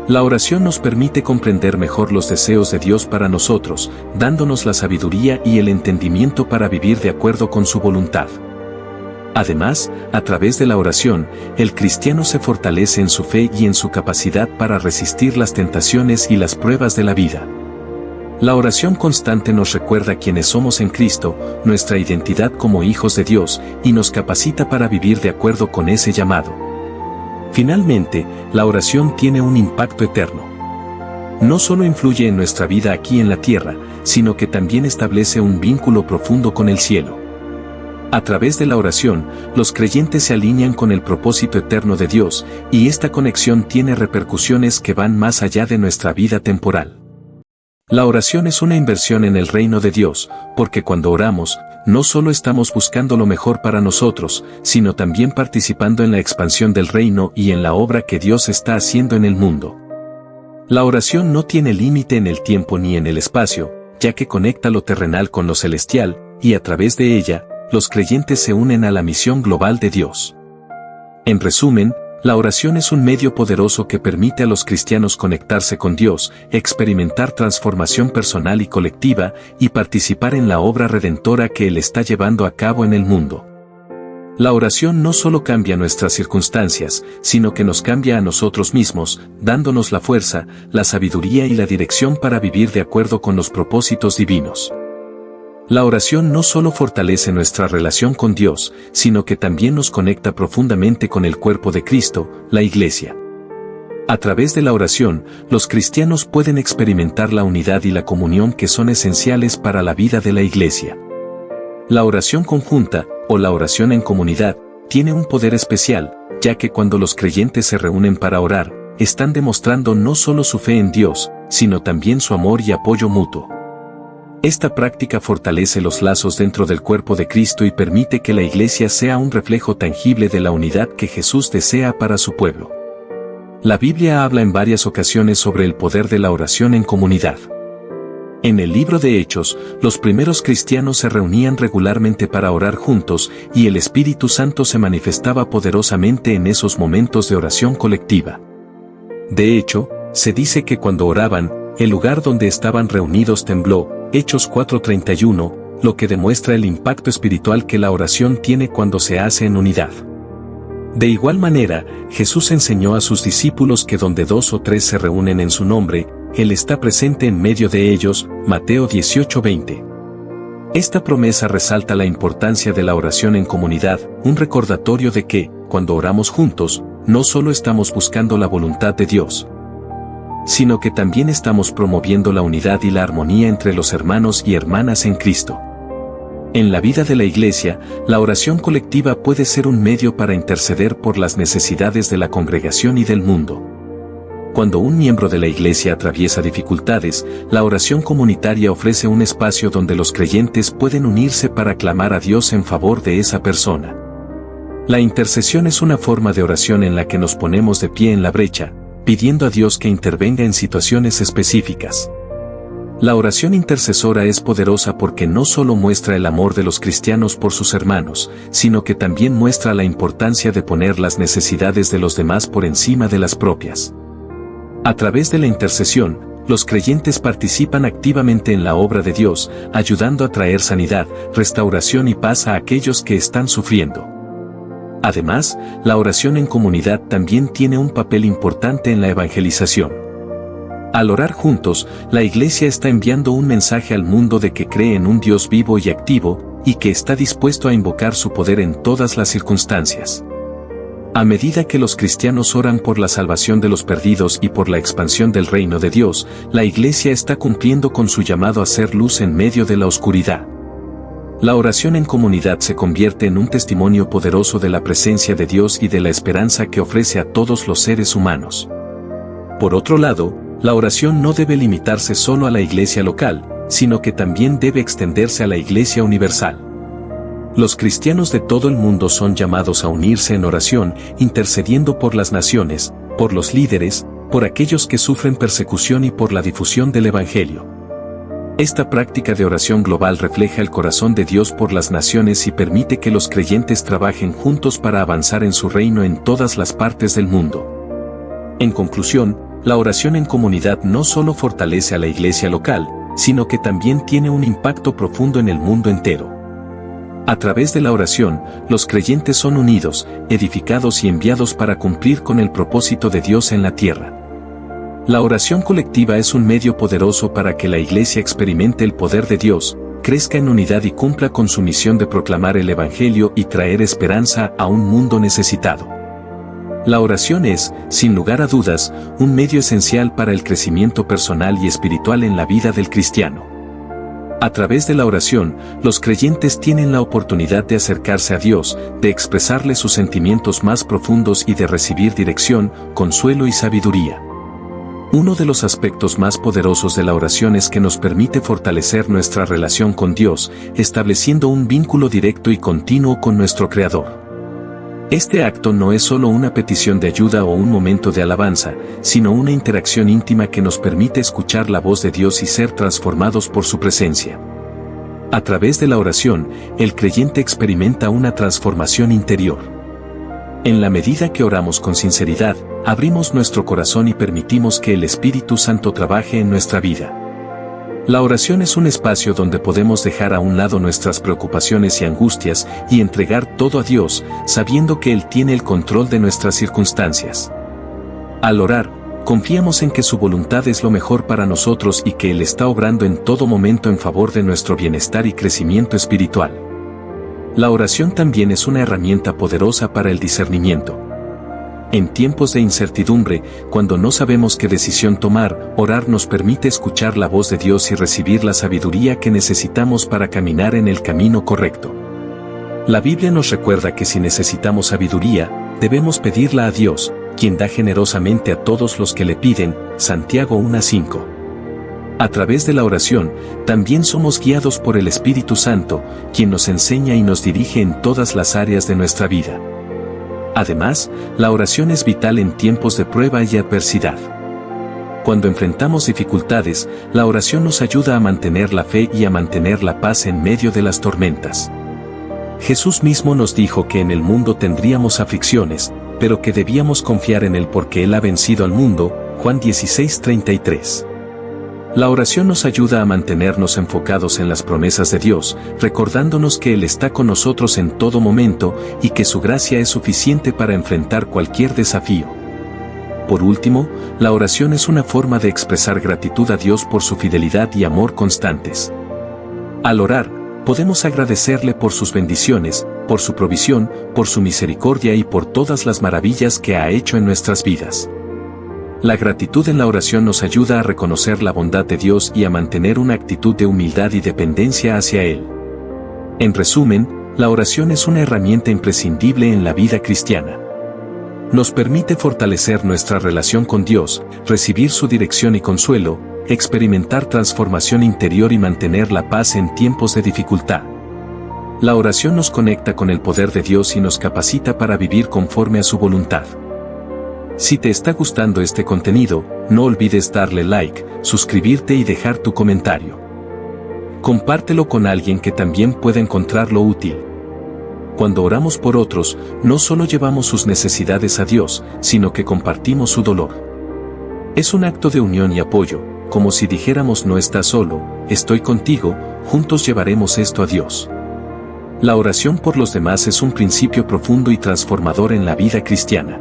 La oración nos permite comprender mejor los deseos de Dios para nosotros, dándonos la sabiduría y el entendimiento para vivir de acuerdo con su voluntad. Además, a través de la oración, el cristiano se fortalece en su fe y en su capacidad para resistir las tentaciones y las pruebas de la vida. La oración constante nos recuerda quiénes somos en Cristo, nuestra identidad como hijos de Dios, y nos capacita para vivir de acuerdo con ese llamado. Finalmente, la oración tiene un impacto eterno. No solo influye en nuestra vida aquí en la tierra, sino que también establece un vínculo profundo con el cielo. A través de la oración, los creyentes se alinean con el propósito eterno de Dios, y esta conexión tiene repercusiones que van más allá de nuestra vida temporal. La oración es una inversión en el reino de Dios, porque cuando oramos, no solo estamos buscando lo mejor para nosotros, sino también participando en la expansión del reino y en la obra que Dios está haciendo en el mundo. La oración no tiene límite en el tiempo ni en el espacio, ya que conecta lo terrenal con lo celestial, y a través de ella, los creyentes se unen a la misión global de Dios. En resumen, la oración es un medio poderoso que permite a los cristianos conectarse con Dios, experimentar transformación personal y colectiva, y participar en la obra redentora que Él está llevando a cabo en el mundo. La oración no solo cambia nuestras circunstancias, sino que nos cambia a nosotros mismos, dándonos la fuerza, la sabiduría y la dirección para vivir de acuerdo con los propósitos divinos. La oración no solo fortalece nuestra relación con Dios, sino que también nos conecta profundamente con el cuerpo de Cristo, la Iglesia. A través de la oración, los cristianos pueden experimentar la unidad y la comunión que son esenciales para la vida de la Iglesia. La oración conjunta, o la oración en comunidad, tiene un poder especial, ya que cuando los creyentes se reúnen para orar, están demostrando no solo su fe en Dios, sino también su amor y apoyo mutuo. Esta práctica fortalece los lazos dentro del cuerpo de Cristo y permite que la Iglesia sea un reflejo tangible de la unidad que Jesús desea para su pueblo. La Biblia habla en varias ocasiones sobre el poder de la oración en comunidad. En el libro de Hechos, los primeros cristianos se reunían regularmente para orar juntos y el Espíritu Santo se manifestaba poderosamente en esos momentos de oración colectiva. De hecho, se dice que cuando oraban, el lugar donde estaban reunidos tembló. Hechos 4:31, lo que demuestra el impacto espiritual que la oración tiene cuando se hace en unidad. De igual manera, Jesús enseñó a sus discípulos que donde 2 o 3 se reúnen en su nombre, Él está presente en medio de ellos, Mateo 18:20. Esta promesa resalta la importancia de la oración en comunidad, un recordatorio de que, cuando oramos juntos, no solo estamos buscando la voluntad de Dios, sino que también estamos promoviendo la unidad y la armonía entre los hermanos y hermanas en Cristo. En la vida de la Iglesia, la oración colectiva puede ser un medio para interceder por las necesidades de la congregación y del mundo. Cuando un miembro de la Iglesia atraviesa dificultades, la oración comunitaria ofrece un espacio donde los creyentes pueden unirse para clamar a Dios en favor de esa persona. La intercesión es una forma de oración en la que nos ponemos de pie en la brecha, pidiendo a Dios que intervenga en situaciones específicas. La oración intercesora es poderosa porque no solo muestra el amor de los cristianos por sus hermanos, sino que también muestra la importancia de poner las necesidades de los demás por encima de las propias. A través de la intercesión, los creyentes participan activamente en la obra de Dios, ayudando a traer sanidad, restauración y paz a aquellos que están sufriendo. Además, la oración en comunidad también tiene un papel importante en la evangelización. Al orar juntos, la Iglesia está enviando un mensaje al mundo de que cree en un Dios vivo y activo, y que está dispuesto a invocar su poder en todas las circunstancias. A medida que los cristianos oran por la salvación de los perdidos y por la expansión del reino de Dios, la Iglesia está cumpliendo con su llamado a ser luz en medio de la oscuridad. La oración en comunidad se convierte en un testimonio poderoso de la presencia de Dios y de la esperanza que ofrece a todos los seres humanos. Por otro lado, la oración no debe limitarse solo a la iglesia local, sino que también debe extenderse a la iglesia universal. Los cristianos de todo el mundo son llamados a unirse en oración, intercediendo por las naciones, por los líderes, por aquellos que sufren persecución y por la difusión del Evangelio. Esta práctica de oración global refleja el corazón de Dios por las naciones y permite que los creyentes trabajen juntos para avanzar en su reino en todas las partes del mundo. En conclusión, la oración en comunidad no solo fortalece a la iglesia local, sino que también tiene un impacto profundo en el mundo entero. A través de la oración, los creyentes son unidos, edificados y enviados para cumplir con el propósito de Dios en la tierra. La oración colectiva es un medio poderoso para que la iglesia experimente el poder de Dios, crezca en unidad y cumpla con su misión de proclamar el Evangelio y traer esperanza a un mundo necesitado. La oración es, sin lugar a dudas, un medio esencial para el crecimiento personal y espiritual en la vida del cristiano. A través de la oración, los creyentes tienen la oportunidad de acercarse a Dios, de expresarle sus sentimientos más profundos y de recibir dirección, consuelo y sabiduría. Uno de los aspectos más poderosos de la oración es que nos permite fortalecer nuestra relación con Dios, estableciendo un vínculo directo y continuo con nuestro Creador. Este acto no es solo una petición de ayuda o un momento de alabanza, sino una interacción íntima que nos permite escuchar la voz de Dios y ser transformados por su presencia. A través de la oración, el creyente experimenta una transformación interior. En la medida que oramos con sinceridad, abrimos nuestro corazón y permitimos que el Espíritu Santo trabaje en nuestra vida. La oración es un espacio donde podemos dejar a un lado nuestras preocupaciones y angustias y entregar todo a Dios, sabiendo que Él tiene el control de nuestras circunstancias. Al orar, confiamos en que su voluntad es lo mejor para nosotros y que Él está obrando en todo momento en favor de nuestro bienestar y crecimiento espiritual. La oración también es una herramienta poderosa para el discernimiento. En tiempos de incertidumbre, cuando no sabemos qué decisión tomar, orar nos permite escuchar la voz de Dios y recibir la sabiduría que necesitamos para caminar en el camino correcto. La Biblia nos recuerda que si necesitamos sabiduría, debemos pedirla a Dios, quien da generosamente a todos los que le piden, Santiago 1:5. A través de la oración, también somos guiados por el Espíritu Santo, quien nos enseña y nos dirige en todas las áreas de nuestra vida. Además, la oración es vital en tiempos de prueba y adversidad. Cuando enfrentamos dificultades, la oración nos ayuda a mantener la fe y a mantener la paz en medio de las tormentas. Jesús mismo nos dijo que en el mundo tendríamos aflicciones, pero que debíamos confiar en Él porque Él ha vencido al mundo, Juan 16:33. La oración nos ayuda a mantenernos enfocados en las promesas de Dios, recordándonos que Él está con nosotros en todo momento y que su gracia es suficiente para enfrentar cualquier desafío. Por último, la oración es una forma de expresar gratitud a Dios por su fidelidad y amor constantes. Al orar, podemos agradecerle por sus bendiciones, por su provisión, por su misericordia y por todas las maravillas que ha hecho en nuestras vidas. La gratitud en la oración nos ayuda a reconocer la bondad de Dios y a mantener una actitud de humildad y dependencia hacia Él. En resumen, la oración es una herramienta imprescindible en la vida cristiana. Nos permite fortalecer nuestra relación con Dios, recibir su dirección y consuelo, experimentar transformación interior y mantener la paz en tiempos de dificultad. La oración nos conecta con el poder de Dios y nos capacita para vivir conforme a su voluntad. Si te está gustando este contenido, no olvides darle like, suscribirte y dejar tu comentario. Compártelo con alguien que también pueda encontrarlo útil. Cuando oramos por otros, no solo llevamos sus necesidades a Dios, sino que compartimos su dolor. Es un acto de unión y apoyo, como si dijéramos: no estás solo, estoy contigo, juntos llevaremos esto a Dios. La oración por los demás es un principio profundo y transformador en la vida cristiana.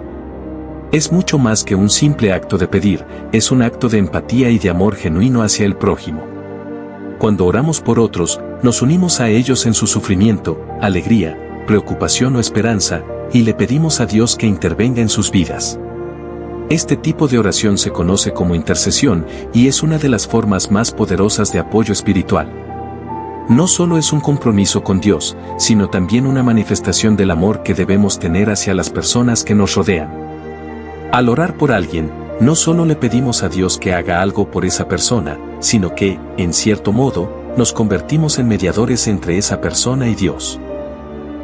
Es mucho más que un simple acto de pedir, es un acto de empatía y de amor genuino hacia el prójimo. Cuando oramos por otros, nos unimos a ellos en su sufrimiento, alegría, preocupación o esperanza, y le pedimos a Dios que intervenga en sus vidas. Este tipo de oración se conoce como intercesión y es una de las formas más poderosas de apoyo espiritual. No solo es un compromiso con Dios, sino también una manifestación del amor que debemos tener hacia las personas que nos rodean. Al orar por alguien, no solo le pedimos a Dios que haga algo por esa persona, sino que, en cierto modo, nos convertimos en mediadores entre esa persona y Dios.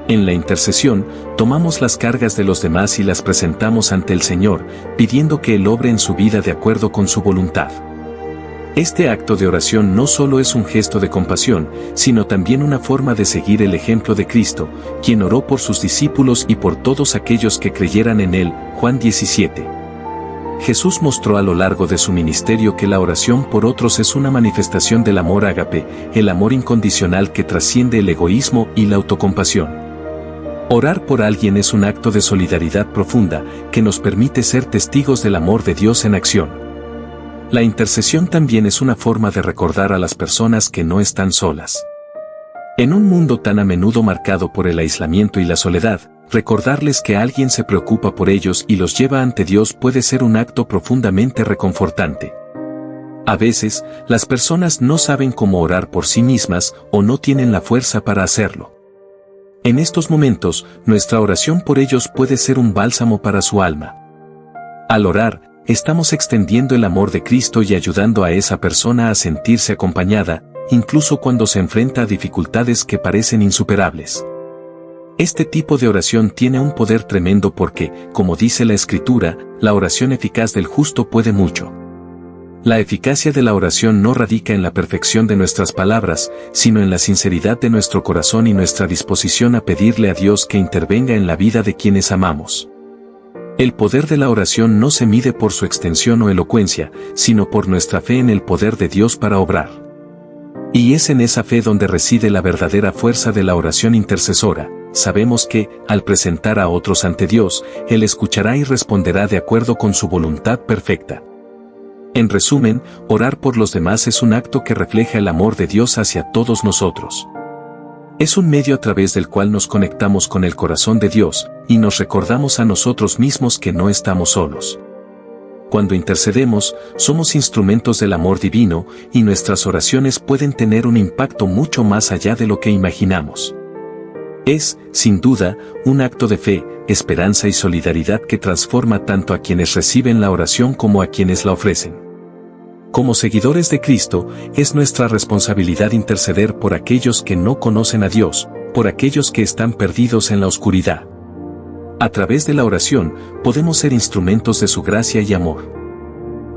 En la intercesión, tomamos las cargas de los demás y las presentamos ante el Señor, pidiendo que Él obre en su vida de acuerdo con su voluntad. Este acto de oración no solo es un gesto de compasión, sino también una forma de seguir el ejemplo de Cristo, quien oró por sus discípulos y por todos aquellos que creyeran en Él. Juan 17. Jesús mostró a lo largo de su ministerio que la oración por otros es una manifestación del amor ágape, el amor incondicional que trasciende el egoísmo y la autocompasión. Orar por alguien es un acto de solidaridad profunda que nos permite ser testigos del amor de Dios en acción. La intercesión también es una forma de recordar a las personas que no están solas. En un mundo tan a menudo marcado por el aislamiento y la soledad, recordarles que alguien se preocupa por ellos y los lleva ante Dios puede ser un acto profundamente reconfortante. A veces, las personas no saben cómo orar por sí mismas o no tienen la fuerza para hacerlo. En estos momentos, nuestra oración por ellos puede ser un bálsamo para su alma. Al orar, estamos extendiendo el amor de Cristo y ayudando a esa persona a sentirse acompañada, incluso cuando se enfrenta a dificultades que parecen insuperables. Este tipo de oración tiene un poder tremendo porque, como dice la Escritura, la oración eficaz del justo puede mucho. La eficacia de la oración no radica en la perfección de nuestras palabras, sino en la sinceridad de nuestro corazón y nuestra disposición a pedirle a Dios que intervenga en la vida de quienes amamos. El poder de la oración no se mide por su extensión o elocuencia, sino por nuestra fe en el poder de Dios para obrar. Y es en esa fe donde reside la verdadera fuerza de la oración intercesora. Sabemos que, al presentar a otros ante Dios, Él escuchará y responderá de acuerdo con su voluntad perfecta. En resumen, orar por los demás es un acto que refleja el amor de Dios hacia todos nosotros. Es un medio a través del cual nos conectamos con el corazón de Dios, y nos recordamos a nosotros mismos que no estamos solos. Cuando intercedemos, somos instrumentos del amor divino, y nuestras oraciones pueden tener un impacto mucho más allá de lo que imaginamos. Es, sin duda, un acto de fe, esperanza y solidaridad que transforma tanto a quienes reciben la oración como a quienes la ofrecen. Como seguidores de Cristo, es nuestra responsabilidad interceder por aquellos que no conocen a Dios, por aquellos que están perdidos en la oscuridad. A través de la oración, podemos ser instrumentos de su gracia y amor.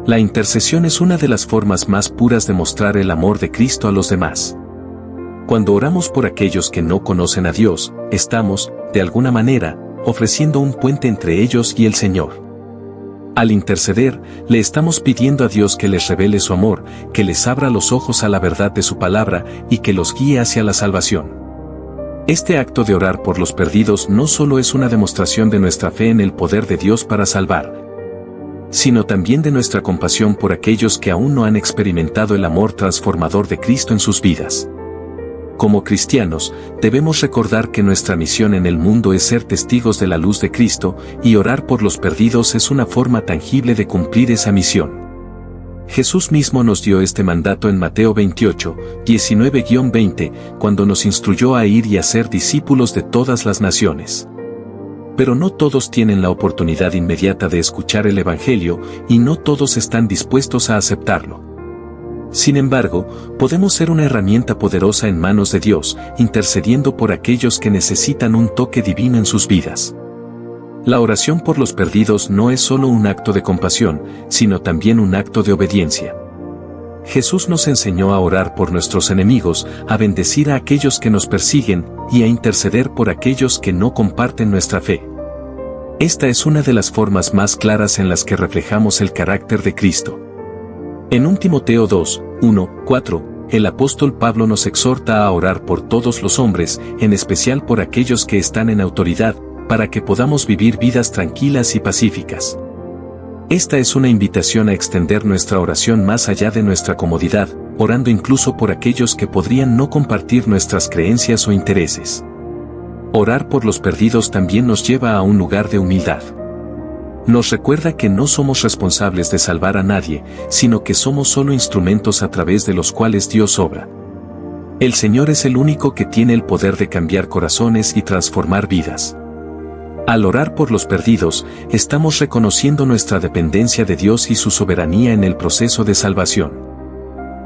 La intercesión es una de las formas más puras de mostrar el amor de Cristo a los demás. Cuando oramos por aquellos que no conocen a Dios, estamos, de alguna manera, ofreciendo un puente entre ellos y el Señor. Al interceder, le estamos pidiendo a Dios que les revele su amor, que les abra los ojos a la verdad de su palabra y que los guíe hacia la salvación. Este acto de orar por los perdidos no solo es una demostración de nuestra fe en el poder de Dios para salvar, sino también de nuestra compasión por aquellos que aún no han experimentado el amor transformador de Cristo en sus vidas. Como cristianos, debemos recordar que nuestra misión en el mundo es ser testigos de la luz de Cristo, y orar por los perdidos es una forma tangible de cumplir esa misión. Jesús mismo nos dio este mandato en Mateo 28, 19-20, cuando nos instruyó a ir y a ser discípulos de todas las naciones. Pero no todos tienen la oportunidad inmediata de escuchar el Evangelio, y no todos están dispuestos a aceptarlo. Sin embargo, podemos ser una herramienta poderosa en manos de Dios, intercediendo por aquellos que necesitan un toque divino en sus vidas. La oración por los perdidos no es solo un acto de compasión, sino también un acto de obediencia. Jesús nos enseñó a orar por nuestros enemigos, a bendecir a aquellos que nos persiguen, y a interceder por aquellos que no comparten nuestra fe. Esta es una de las formas más claras en las que reflejamos el carácter de Cristo. En 1 Timoteo 2, 1, 4, el apóstol Pablo nos exhorta a orar por todos los hombres, en especial por aquellos que están en autoridad, para que podamos vivir vidas tranquilas y pacíficas. Esta es una invitación a extender nuestra oración más allá de nuestra comodidad, orando incluso por aquellos que podrían no compartir nuestras creencias o intereses. Orar por los perdidos también nos lleva a un lugar de humildad. Nos recuerda que no somos responsables de salvar a nadie, sino que somos solo instrumentos a través de los cuales Dios obra. El Señor es el único que tiene el poder de cambiar corazones y transformar vidas. Al orar por los perdidos, estamos reconociendo nuestra dependencia de Dios y su soberanía en el proceso de salvación.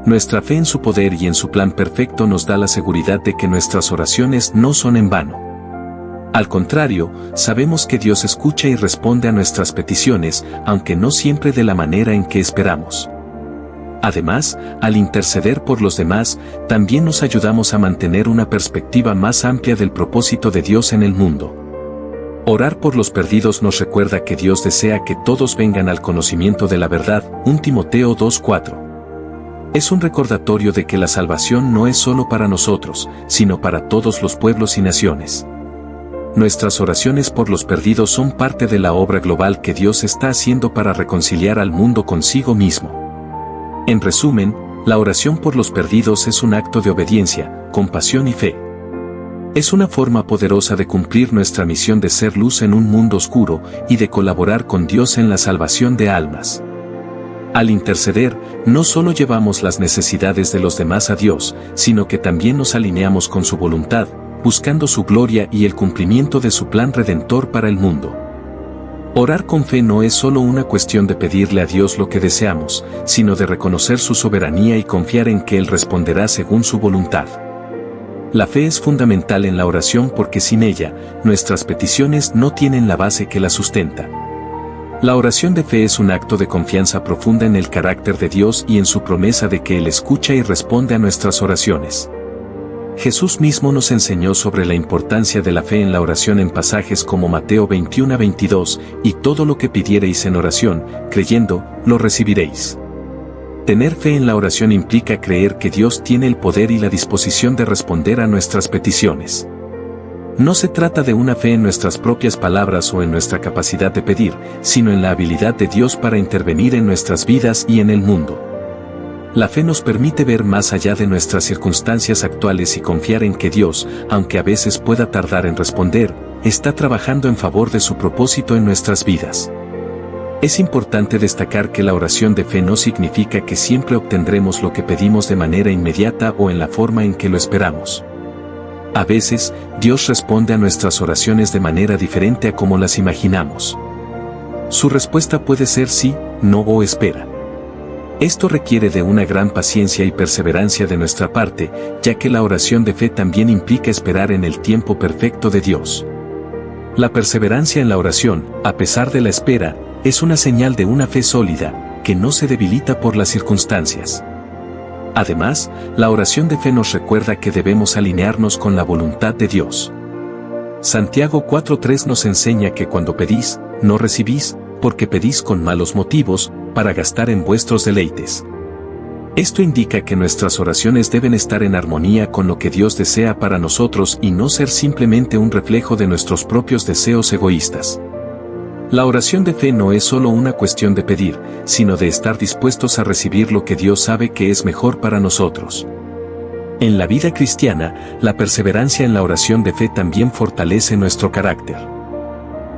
Nuestra fe en su poder y en su plan perfecto nos da la seguridad de que nuestras oraciones no son en vano. Al contrario, sabemos que Dios escucha y responde a nuestras peticiones, aunque no siempre de la manera en que esperamos. Además, al interceder por los demás, también nos ayudamos a mantener una perspectiva más amplia del propósito de Dios en el mundo. Orar por los perdidos nos recuerda que Dios desea que todos vengan al conocimiento de la verdad, 1 Timoteo 2:4. Es un recordatorio de que la salvación no es solo para nosotros, sino para todos los pueblos y naciones. Nuestras oraciones por los perdidos son parte de la obra global que Dios está haciendo para reconciliar al mundo consigo mismo. En resumen, la oración por los perdidos es un acto de obediencia, compasión y fe. Es una forma poderosa de cumplir nuestra misión de ser luz en un mundo oscuro y de colaborar con Dios en la salvación de almas. Al interceder, no solo llevamos las necesidades de los demás a Dios, sino que también nos alineamos con su voluntad, buscando su gloria y el cumplimiento de su plan redentor para el mundo. Orar con fe no es solo una cuestión de pedirle a Dios lo que deseamos, sino de reconocer su soberanía y confiar en que Él responderá según su voluntad. La fe es fundamental en la oración porque sin ella, nuestras peticiones no tienen la base que la sustenta. La oración de fe es un acto de confianza profunda en el carácter de Dios y en su promesa de que Él escucha y responde a nuestras oraciones. Jesús mismo nos enseñó sobre la importancia de la fe en la oración en pasajes como Mateo 21-22, y todo lo que pidiereis en oración, creyendo, lo recibiréis. Tener fe en la oración implica creer que Dios tiene el poder y la disposición de responder a nuestras peticiones. No se trata de una fe en nuestras propias palabras o en nuestra capacidad de pedir, sino en la habilidad de Dios para intervenir en nuestras vidas y en el mundo. La fe nos permite ver más allá de nuestras circunstancias actuales y confiar en que Dios, aunque a veces pueda tardar en responder, está trabajando en favor de su propósito en nuestras vidas. Es importante destacar que la oración de fe no significa que siempre obtendremos lo que pedimos de manera inmediata o en la forma en que lo esperamos. A veces, Dios responde a nuestras oraciones de manera diferente a como las imaginamos. Su respuesta puede ser sí, no o espera. Esto requiere de una gran paciencia y perseverancia de nuestra parte, ya que la oración de fe también implica esperar en el tiempo perfecto de Dios. La perseverancia en la oración, a pesar de la espera, es una señal de una fe sólida, que no se debilita por las circunstancias. Además, la oración de fe nos recuerda que debemos alinearnos con la voluntad de Dios. Santiago 4:3 nos enseña que cuando pedís, no recibís, porque pedís con malos motivos, para gastar en vuestros deleites. Esto indica que nuestras oraciones deben estar en armonía con lo que Dios desea para nosotros y no ser simplemente un reflejo de nuestros propios deseos egoístas. La oración de fe no es solo una cuestión de pedir, sino de estar dispuestos a recibir lo que Dios sabe que es mejor para nosotros. En la vida cristiana, la perseverancia en la oración de fe también fortalece nuestro carácter.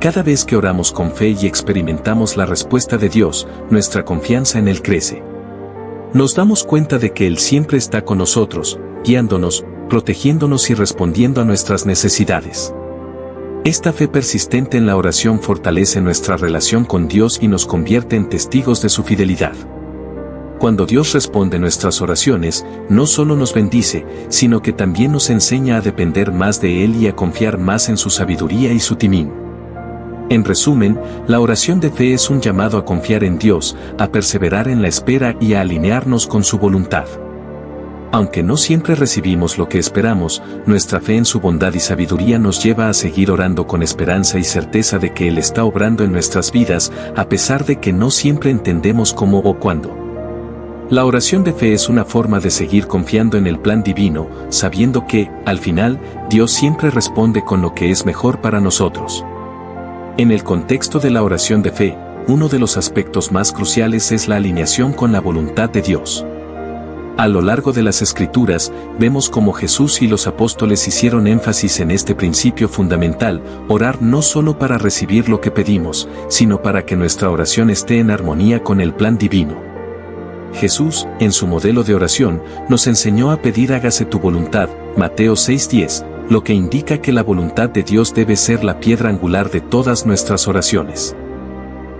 Cada vez que oramos con fe y experimentamos la respuesta de Dios, nuestra confianza en Él crece. Nos damos cuenta de que Él siempre está con nosotros, guiándonos, protegiéndonos y respondiendo a nuestras necesidades. Esta fe persistente en la oración fortalece nuestra relación con Dios y nos convierte en testigos de su fidelidad. Cuando Dios responde nuestras oraciones, no solo nos bendice, sino que también nos enseña a depender más de Él y a confiar más en su sabiduría y su timón. En resumen, la oración de fe es un llamado a confiar en Dios, a perseverar en la espera y a alinearnos con su voluntad. Aunque no siempre recibimos lo que esperamos, nuestra fe en su bondad y sabiduría nos lleva a seguir orando con esperanza y certeza de que Él está obrando en nuestras vidas, a pesar de que no siempre entendemos cómo o cuándo. La oración de fe es una forma de seguir confiando en el plan divino, sabiendo que, al final, Dios siempre responde con lo que es mejor para nosotros. En el contexto de la oración de fe, uno de los aspectos más cruciales es la alineación con la voluntad de Dios. A lo largo de las Escrituras, vemos cómo Jesús y los apóstoles hicieron énfasis en este principio fundamental: orar no solo para recibir lo que pedimos, sino para que nuestra oración esté en armonía con el plan divino. Jesús, en su modelo de oración, nos enseñó a pedir hágase tu voluntad, Mateo 6:10, lo que indica que la voluntad de Dios debe ser la piedra angular de todas nuestras oraciones.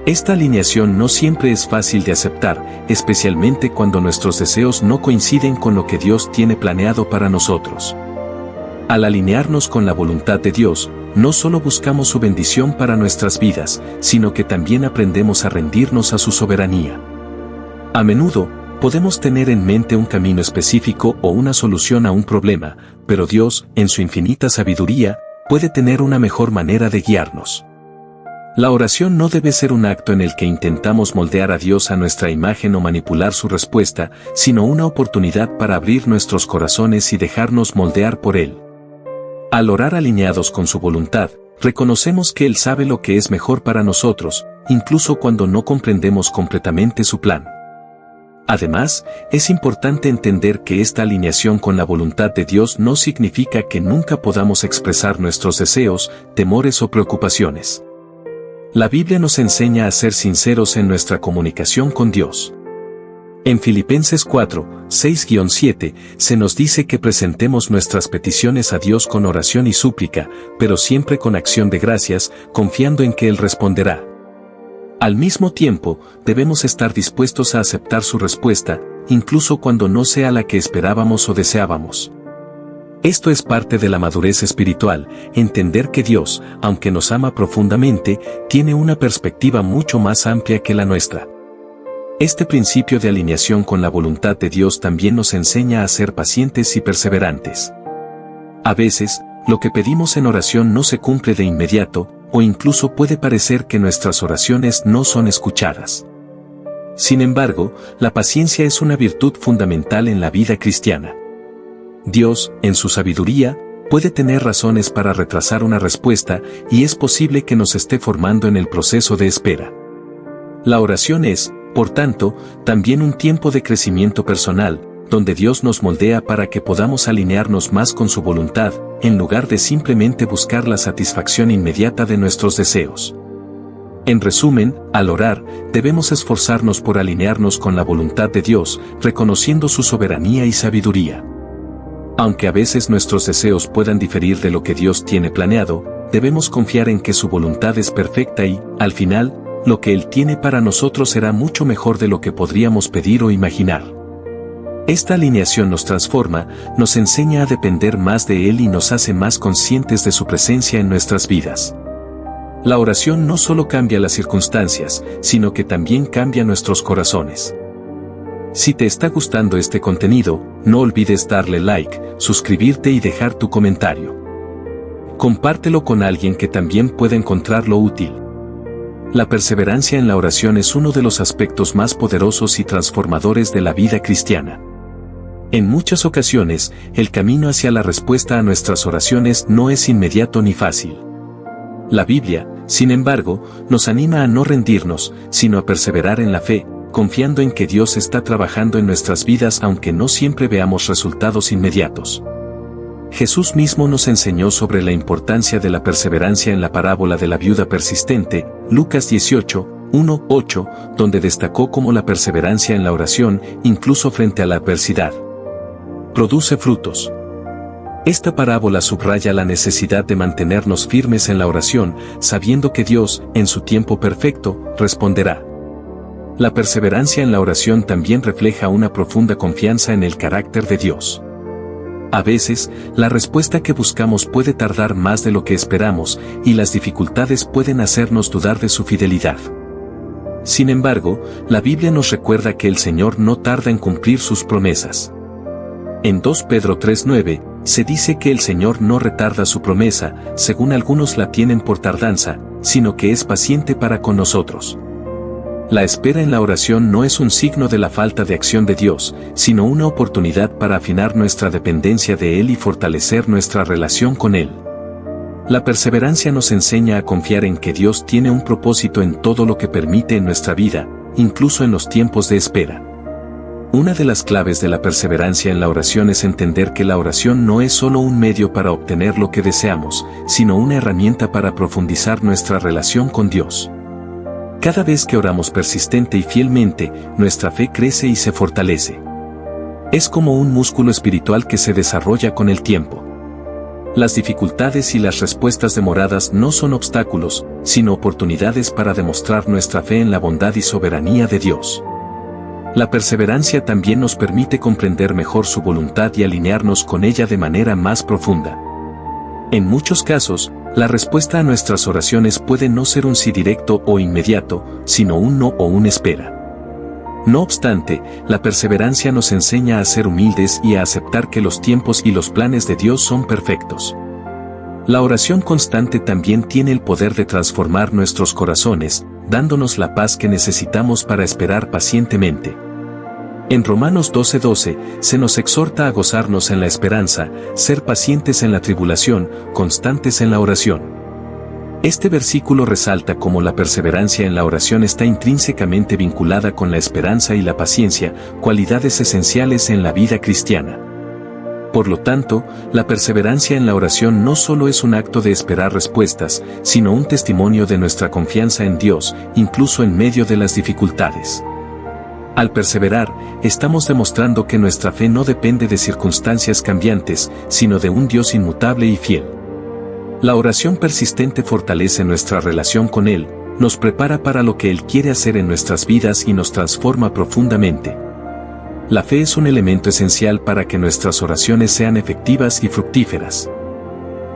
Esta alineación no siempre es fácil de aceptar, especialmente cuando nuestros deseos no coinciden con lo que Dios tiene planeado para nosotros. Al alinearnos con la voluntad de Dios, no solo buscamos su bendición para nuestras vidas, sino que también aprendemos a rendirnos a su soberanía. A menudo, podemos tener en mente un camino específico o una solución a un problema, pero Dios, en su infinita sabiduría, puede tener una mejor manera de guiarnos. La oración no debe ser un acto en el que intentamos moldear a Dios a nuestra imagen o manipular su respuesta, sino una oportunidad para abrir nuestros corazones y dejarnos moldear por Él. Al orar alineados con su voluntad, reconocemos que Él sabe lo que es mejor para nosotros, incluso cuando no comprendemos completamente su plan. Además, es importante entender que esta alineación con la voluntad de Dios no significa que nunca podamos expresar nuestros deseos, temores o preocupaciones. La Biblia nos enseña a ser sinceros en nuestra comunicación con Dios. En Filipenses 4, 6-7, se nos dice que presentemos nuestras peticiones a Dios con oración y súplica, pero siempre con acción de gracias, confiando en que Él responderá. Al mismo tiempo, debemos estar dispuestos a aceptar su respuesta, incluso cuando no sea la que esperábamos o deseábamos. Esto es parte de la madurez espiritual, entender que Dios, aunque nos ama profundamente, tiene una perspectiva mucho más amplia que la nuestra. Este principio de alineación con la voluntad de Dios también nos enseña a ser pacientes y perseverantes. A veces, lo que pedimos en oración no se cumple de inmediato, o incluso puede parecer que nuestras oraciones no son escuchadas. Sin embargo, la paciencia es una virtud fundamental en la vida cristiana. Dios, en su sabiduría, puede tener razones para retrasar una respuesta, y es posible que nos esté formando en el proceso de espera. La oración es, por tanto, también un tiempo de crecimiento personal, donde Dios nos moldea para que podamos alinearnos más con su voluntad, en lugar de simplemente buscar la satisfacción inmediata de nuestros deseos. En resumen, al orar, debemos esforzarnos por alinearnos con la voluntad de Dios, reconociendo su soberanía y sabiduría. Aunque a veces nuestros deseos puedan diferir de lo que Dios tiene planeado, debemos confiar en que su voluntad es perfecta y, al final, lo que Él tiene para nosotros será mucho mejor de lo que podríamos pedir o imaginar. Esta alineación nos transforma, nos enseña a depender más de Él y nos hace más conscientes de su presencia en nuestras vidas. La oración no solo cambia las circunstancias, sino que también cambia nuestros corazones. Si te está gustando este contenido, no olvides darle like, suscribirte y dejar tu comentario. Compártelo con alguien que también pueda encontrarlo útil. La perseverancia en la oración es uno de los aspectos más poderosos y transformadores de la vida cristiana. En muchas ocasiones, el camino hacia la respuesta a nuestras oraciones no es inmediato ni fácil. La Biblia, sin embargo, nos anima a no rendirnos, sino a perseverar en la fe, confiando en que Dios está trabajando en nuestras vidas aunque no siempre veamos resultados inmediatos. Jesús mismo nos enseñó sobre la importancia de la perseverancia en la parábola de la viuda persistente, Lucas 18, 1-8, donde destacó cómo la perseverancia en la oración, incluso frente a la adversidad, produce frutos. Esta parábola subraya la necesidad de mantenernos firmes en la oración, sabiendo que Dios, en su tiempo perfecto, responderá. La perseverancia en la oración también refleja una profunda confianza en el carácter de Dios. A veces, la respuesta que buscamos puede tardar más de lo que esperamos, y las dificultades pueden hacernos dudar de su fidelidad. Sin embargo, la Biblia nos recuerda que el Señor no tarda en cumplir sus promesas. En 2 Pedro 3:9, se dice que el Señor no retarda su promesa, según algunos la tienen por tardanza, sino que es paciente para con nosotros. La espera en la oración no es un signo de la falta de acción de Dios, sino una oportunidad para afinar nuestra dependencia de Él y fortalecer nuestra relación con Él. La perseverancia nos enseña a confiar en que Dios tiene un propósito en todo lo que permite en nuestra vida, incluso en los tiempos de espera. Una de las claves de la perseverancia en la oración es entender que la oración no es solo un medio para obtener lo que deseamos, sino una herramienta para profundizar nuestra relación con Dios. Cada vez que oramos persistente y fielmente, nuestra fe crece y se fortalece. Es como un músculo espiritual que se desarrolla con el tiempo. Las dificultades y las respuestas demoradas no son obstáculos, sino oportunidades para demostrar nuestra fe en la bondad y soberanía de Dios. La perseverancia también nos permite comprender mejor su voluntad y alinearnos con ella de manera más profunda. En muchos casos, la respuesta a nuestras oraciones puede no ser un sí directo o inmediato, sino un no o una espera. No obstante, la perseverancia nos enseña a ser humildes y a aceptar que los tiempos y los planes de Dios son perfectos. La oración constante también tiene el poder de transformar nuestros corazones, dándonos la paz que necesitamos para esperar pacientemente. En Romanos 12:12, se nos exhorta a gozarnos en la esperanza, ser pacientes en la tribulación, constantes en la oración. Este versículo resalta cómo la perseverancia en la oración está intrínsecamente vinculada con la esperanza y la paciencia, cualidades esenciales en la vida cristiana. Por lo tanto, la perseverancia en la oración no solo es un acto de esperar respuestas, sino un testimonio de nuestra confianza en Dios, incluso en medio de las dificultades. Al perseverar, estamos demostrando que nuestra fe no depende de circunstancias cambiantes, sino de un Dios inmutable y fiel. La oración persistente fortalece nuestra relación con Él, nos prepara para lo que Él quiere hacer en nuestras vidas y nos transforma profundamente. La fe es un elemento esencial para que nuestras oraciones sean efectivas y fructíferas.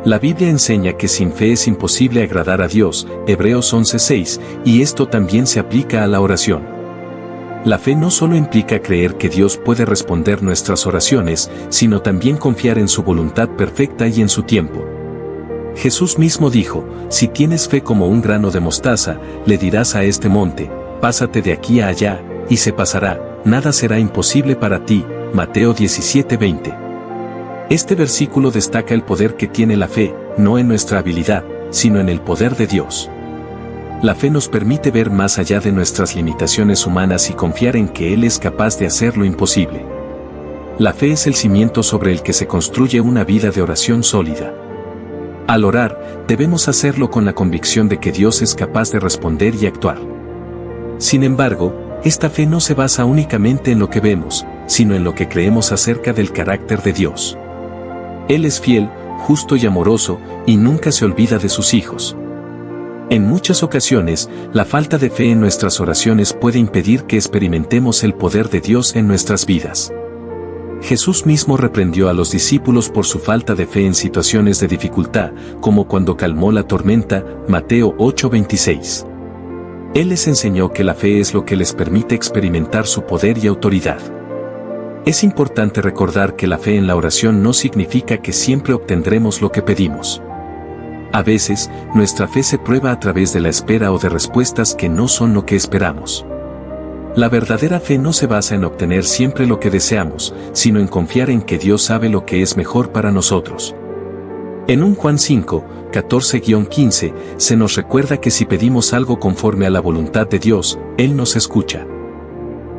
La Biblia enseña que sin fe es imposible agradar a Dios, Hebreos 11:6, y esto también se aplica a la oración. La fe no solo implica creer que Dios puede responder nuestras oraciones, sino también confiar en su voluntad perfecta y en su tiempo. Jesús mismo dijo, si tienes fe como un grano de mostaza, le dirás a este monte, pásate de aquí a allá, y se pasará, nada será imposible para ti, Mateo 17:20. Este versículo destaca el poder que tiene la fe, no en nuestra habilidad, sino en el poder de Dios. La fe nos permite ver más allá de nuestras limitaciones humanas y confiar en que Él es capaz de hacer lo imposible. La fe es el cimiento sobre el que se construye una vida de oración sólida. Al orar, debemos hacerlo con la convicción de que Dios es capaz de responder y actuar. Sin embargo, esta fe no se basa únicamente en lo que vemos, sino en lo que creemos acerca del carácter de Dios. Él es fiel, justo y amoroso, y nunca se olvida de sus hijos. En muchas ocasiones, la falta de fe en nuestras oraciones puede impedir que experimentemos el poder de Dios en nuestras vidas. Jesús mismo reprendió a los discípulos por su falta de fe en situaciones de dificultad, como cuando calmó la tormenta, Mateo 8:26. Él les enseñó que la fe es lo que les permite experimentar su poder y autoridad. Es importante recordar que la fe en la oración no significa que siempre obtendremos lo que pedimos. A veces, nuestra fe se prueba a través de la espera o de respuestas que no son lo que esperamos. La verdadera fe no se basa en obtener siempre lo que deseamos, sino en confiar en que Dios sabe lo que es mejor para nosotros. En 1 Juan 5, 14-15, se nos recuerda que si pedimos algo conforme a la voluntad de Dios, Él nos escucha.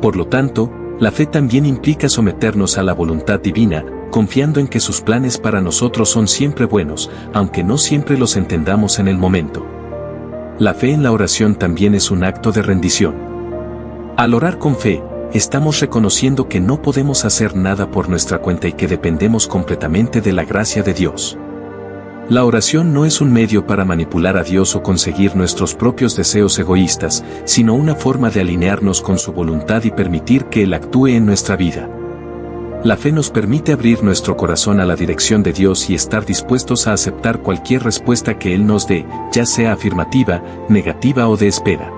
Por lo tanto, la fe también implica someternos a la voluntad divina, confiando en que sus planes para nosotros son siempre buenos, aunque no siempre los entendamos en el momento. La fe en la oración también es un acto de rendición. Al orar con fe, estamos reconociendo que no podemos hacer nada por nuestra cuenta y que dependemos completamente de la gracia de Dios. La oración no es un medio para manipular a Dios o conseguir nuestros propios deseos egoístas, sino una forma de alinearnos con su voluntad y permitir que Él actúe en nuestra vida. La fe nos permite abrir nuestro corazón a la dirección de Dios y estar dispuestos a aceptar cualquier respuesta que Él nos dé, ya sea afirmativa, negativa o de espera.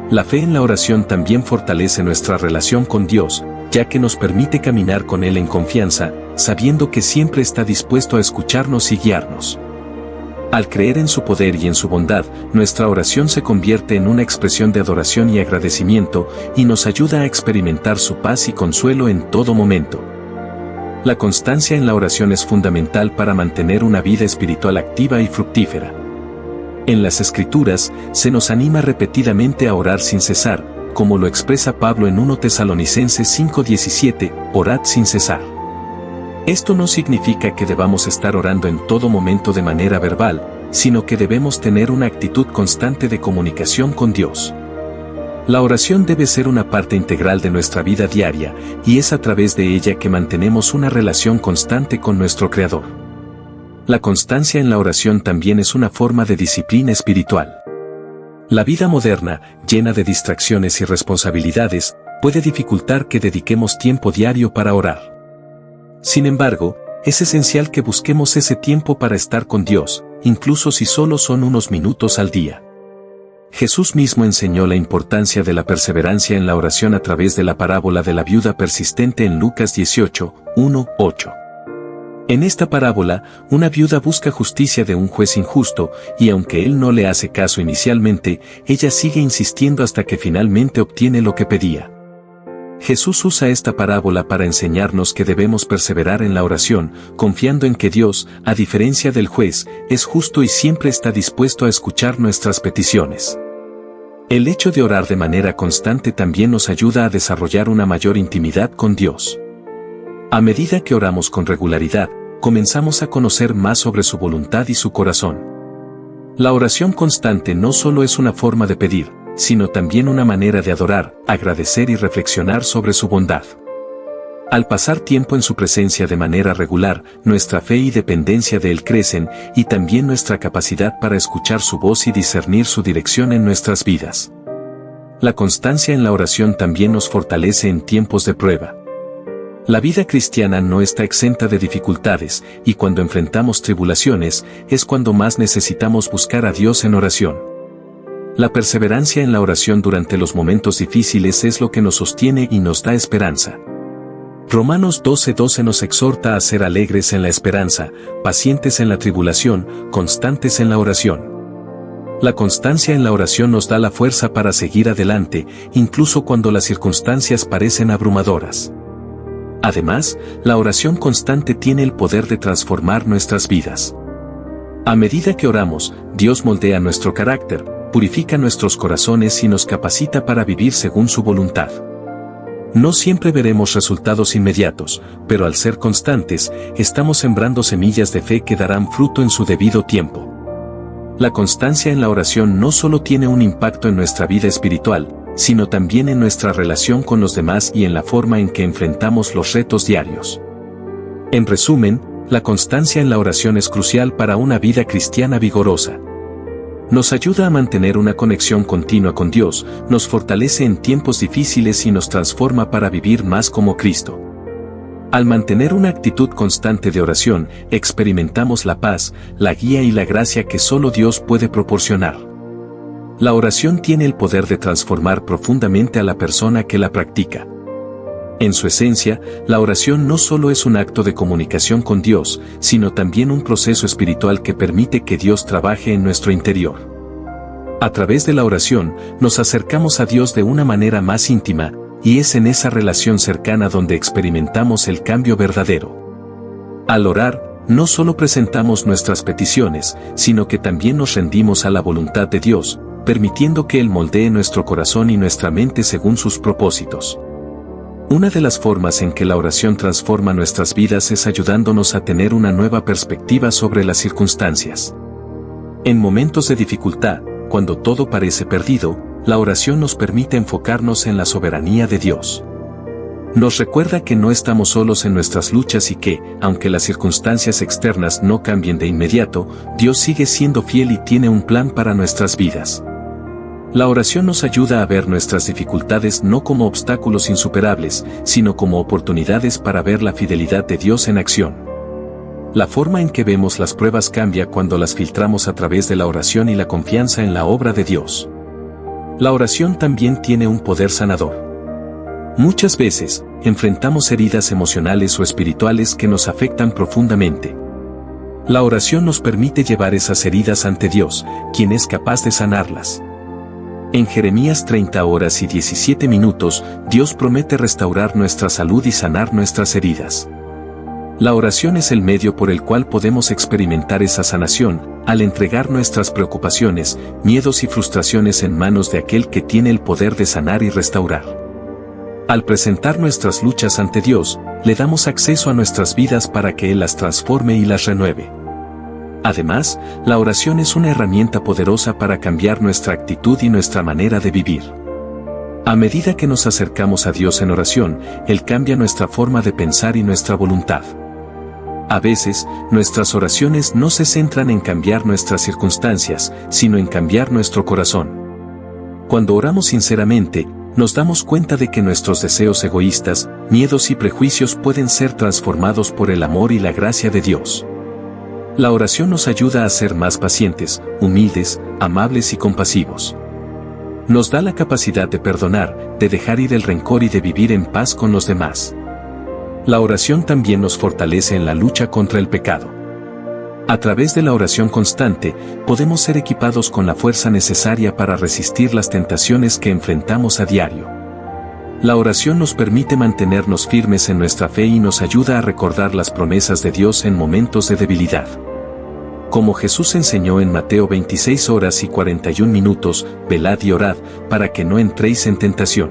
La fe en la oración también fortalece nuestra relación con Dios, ya que nos permite caminar con Él en confianza, sabiendo que siempre está dispuesto a escucharnos y guiarnos. Al creer en su poder y en su bondad, nuestra oración se convierte en una expresión de adoración y agradecimiento, y nos ayuda a experimentar su paz y consuelo en todo momento. La constancia en la oración es fundamental para mantener una vida espiritual activa y fructífera. En las Escrituras, se nos anima repetidamente a orar sin cesar, como lo expresa Pablo en 1 Tesalonicenses 5:17, orad sin cesar. Esto no significa que debamos estar orando en todo momento de manera verbal, sino que debemos tener una actitud constante de comunicación con Dios. La oración debe ser una parte integral de nuestra vida diaria, y es a través de ella que mantenemos una relación constante con nuestro Creador. La constancia en la oración también es una forma de disciplina espiritual. La vida moderna, llena de distracciones y responsabilidades, puede dificultar que dediquemos tiempo diario para orar. Sin embargo, es esencial que busquemos ese tiempo para estar con Dios, incluso si solo son unos minutos al día. Jesús mismo enseñó la importancia de la perseverancia en la oración a través de la parábola de la viuda persistente en Lucas 18, 1-8. En esta parábola, una viuda busca justicia de un juez injusto, y aunque él no le hace caso inicialmente, ella sigue insistiendo hasta que finalmente obtiene lo que pedía. Jesús usa esta parábola para enseñarnos que debemos perseverar en la oración, confiando en que Dios, a diferencia del juez, es justo y siempre está dispuesto a escuchar nuestras peticiones. El hecho de orar de manera constante también nos ayuda a desarrollar una mayor intimidad con Dios. A medida que oramos con regularidad, comenzamos a conocer más sobre su voluntad y su corazón. La oración constante no solo es una forma de pedir, sino también una manera de adorar, agradecer y reflexionar sobre su bondad. Al pasar tiempo en su presencia de manera regular, nuestra fe y dependencia de Él crecen, y también nuestra capacidad para escuchar su voz y discernir su dirección en nuestras vidas. La constancia en la oración también nos fortalece en tiempos de prueba. La vida cristiana no está exenta de dificultades, y cuando enfrentamos tribulaciones, es cuando más necesitamos buscar a Dios en oración. La perseverancia en la oración durante los momentos difíciles es lo que nos sostiene y nos da esperanza. Romanos 12:12 nos exhorta a ser alegres en la esperanza, pacientes en la tribulación, constantes en la oración. La constancia en la oración nos da la fuerza para seguir adelante, incluso cuando las circunstancias parecen abrumadoras. Además, la oración constante tiene el poder de transformar nuestras vidas. A medida que oramos, Dios moldea nuestro carácter, purifica nuestros corazones y nos capacita para vivir según su voluntad. No siempre veremos resultados inmediatos, pero al ser constantes, estamos sembrando semillas de fe que darán fruto en su debido tiempo. La constancia en la oración no solo tiene un impacto en nuestra vida espiritual, sino también en nuestra relación con los demás y en la forma en que enfrentamos los retos diarios. En resumen, la constancia en la oración es crucial para una vida cristiana vigorosa. Nos ayuda a mantener una conexión continua con Dios, nos fortalece en tiempos difíciles y nos transforma para vivir más como Cristo. Al mantener una actitud constante de oración, experimentamos la paz, la guía y la gracia que solo Dios puede proporcionar. La oración tiene el poder de transformar profundamente a la persona que la practica. En su esencia, la oración no solo es un acto de comunicación con Dios, sino también un proceso espiritual que permite que Dios trabaje en nuestro interior. A través de la oración, nos acercamos a Dios de una manera más íntima, y es en esa relación cercana donde experimentamos el cambio verdadero. Al orar, no solo presentamos nuestras peticiones, sino que también nos rendimos a la voluntad de Dios, permitiendo que Él moldee nuestro corazón y nuestra mente según sus propósitos. Una de las formas en que la oración transforma nuestras vidas es ayudándonos a tener una nueva perspectiva sobre las circunstancias. En momentos de dificultad, cuando todo parece perdido, la oración nos permite enfocarnos en la soberanía de Dios. Nos recuerda que no estamos solos en nuestras luchas y que, aunque las circunstancias externas no cambien de inmediato, Dios sigue siendo fiel y tiene un plan para nuestras vidas. La oración nos ayuda a ver nuestras dificultades no como obstáculos insuperables, sino como oportunidades para ver la fidelidad de Dios en acción. La forma en que vemos las pruebas cambia cuando las filtramos a través de la oración y la confianza en la obra de Dios. La oración también tiene un poder sanador. Muchas veces, enfrentamos heridas emocionales o espirituales que nos afectan profundamente. La oración nos permite llevar esas heridas ante Dios, quien es capaz de sanarlas. En Jeremías 30 horas y 17 minutos, Dios promete restaurar nuestra salud y sanar nuestras heridas. La oración es el medio por el cual podemos experimentar esa sanación, al entregar nuestras preocupaciones, miedos y frustraciones en manos de aquel que tiene el poder de sanar y restaurar. Al presentar nuestras luchas ante Dios, le damos acceso a nuestras vidas para que Él las transforme y las renueve. Además, la oración es una herramienta poderosa para cambiar nuestra actitud y nuestra manera de vivir. A medida que nos acercamos a Dios en oración, Él cambia nuestra forma de pensar y nuestra voluntad. A veces, nuestras oraciones no se centran en cambiar nuestras circunstancias, sino en cambiar nuestro corazón. Cuando oramos sinceramente, nos damos cuenta de que nuestros deseos egoístas, miedos y prejuicios pueden ser transformados por el amor y la gracia de Dios. La oración nos ayuda a ser más pacientes, humildes, amables y compasivos. Nos da la capacidad de perdonar, de dejar ir el rencor y de vivir en paz con los demás. La oración también nos fortalece en la lucha contra el pecado. A través de la oración constante, podemos ser equipados con la fuerza necesaria para resistir las tentaciones que enfrentamos a diario. La oración nos permite mantenernos firmes en nuestra fe y nos ayuda a recordar las promesas de Dios en momentos de debilidad. Como Jesús enseñó en Mateo 26 horas y 41 minutos, velad y orad, para que no entréis en tentación.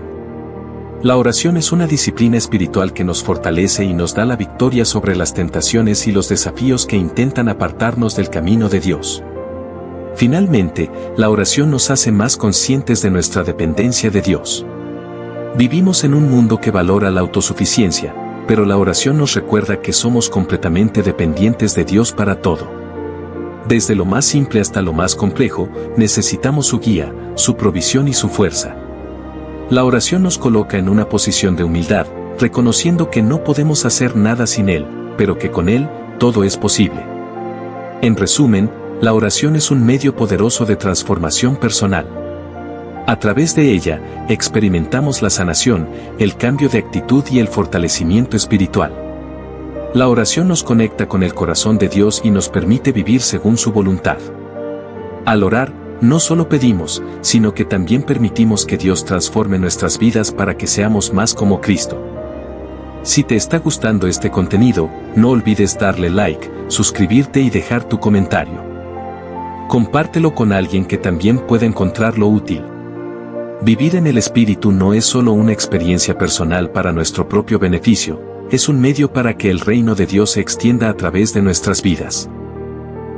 La oración es una disciplina espiritual que nos fortalece y nos da la victoria sobre las tentaciones y los desafíos que intentan apartarnos del camino de Dios. Finalmente, la oración nos hace más conscientes de nuestra dependencia de Dios. Vivimos en un mundo que valora la autosuficiencia, pero la oración nos recuerda que somos completamente dependientes de Dios para todo. Desde lo más simple hasta lo más complejo, necesitamos su guía, su provisión y su fuerza. La oración nos coloca en una posición de humildad, reconociendo que no podemos hacer nada sin Él, pero que con Él, todo es posible. En resumen, la oración es un medio poderoso de transformación personal. A través de ella, experimentamos la sanación, el cambio de actitud y el fortalecimiento espiritual. La oración nos conecta con el corazón de Dios y nos permite vivir según su voluntad. Al orar, no solo pedimos, sino que también permitimos que Dios transforme nuestras vidas para que seamos más como Cristo. Si te está gustando este contenido, no olvides darle like, suscribirte y dejar tu comentario. Compártelo con alguien que también pueda encontrarlo útil. Vivir en el Espíritu no es solo una experiencia personal para nuestro propio beneficio, es un medio para que el reino de Dios se extienda a través de nuestras vidas.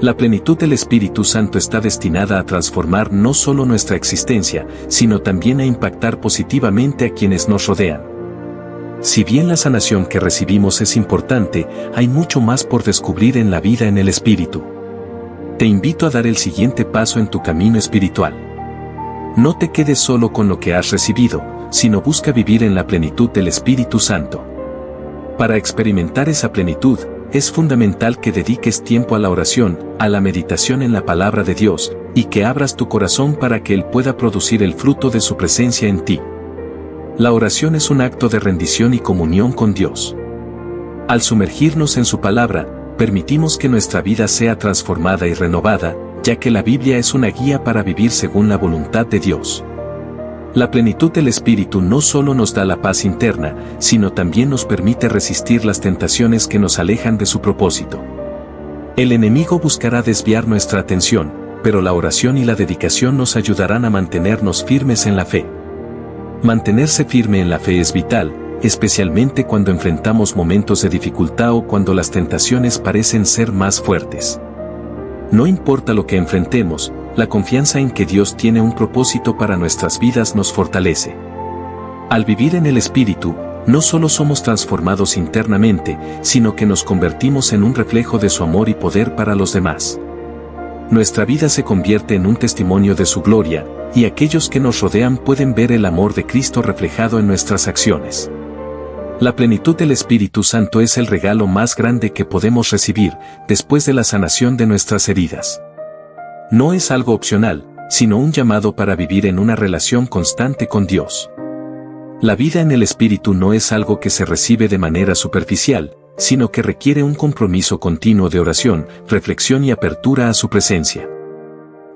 La plenitud del Espíritu Santo está destinada a transformar no solo nuestra existencia, sino también a impactar positivamente a quienes nos rodean. Si bien la sanación que recibimos es importante, hay mucho más por descubrir en la vida en el Espíritu. Te invito a dar el siguiente paso en tu camino espiritual. No te quedes solo con lo que has recibido, sino busca vivir en la plenitud del Espíritu Santo. Para experimentar esa plenitud, es fundamental que dediques tiempo a la oración, a la meditación en la palabra de Dios, y que abras tu corazón para que Él pueda producir el fruto de su presencia en ti. La oración es un acto de rendición y comunión con Dios. Al sumergirnos en su palabra, permitimos que nuestra vida sea transformada y renovada, ya que la Biblia es una guía para vivir según la voluntad de Dios. La plenitud del Espíritu no solo nos da la paz interna, sino también nos permite resistir las tentaciones que nos alejan de su propósito. El enemigo buscará desviar nuestra atención, pero la oración y la dedicación nos ayudarán a mantenernos firmes en la fe. Mantenerse firme en la fe es vital, especialmente cuando enfrentamos momentos de dificultad o cuando las tentaciones parecen ser más fuertes. No importa lo que enfrentemos, la confianza en que Dios tiene un propósito para nuestras vidas nos fortalece. Al vivir en el Espíritu, no solo somos transformados internamente, sino que nos convertimos en un reflejo de su amor y poder para los demás. Nuestra vida se convierte en un testimonio de su gloria, y aquellos que nos rodean pueden ver el amor de Cristo reflejado en nuestras acciones. La plenitud del Espíritu Santo es el regalo más grande que podemos recibir, después de la sanación de nuestras heridas. No es algo opcional, sino un llamado para vivir en una relación constante con Dios. La vida en el Espíritu no es algo que se recibe de manera superficial, sino que requiere un compromiso continuo de oración, reflexión y apertura a su presencia.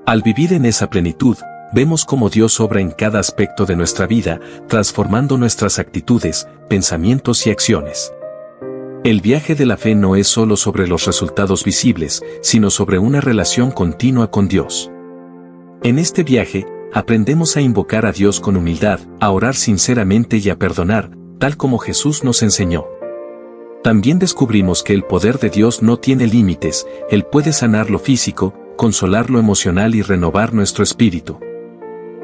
Al vivir en esa plenitud, vemos cómo Dios obra en cada aspecto de nuestra vida, transformando nuestras actitudes, pensamientos y acciones. El viaje de la fe no es solo sobre los resultados visibles, sino sobre una relación continua con Dios. En este viaje, aprendemos a invocar a Dios con humildad, a orar sinceramente y a perdonar, tal como Jesús nos enseñó. También descubrimos que el poder de Dios no tiene límites, Él puede sanar lo físico, consolar lo emocional y renovar nuestro espíritu.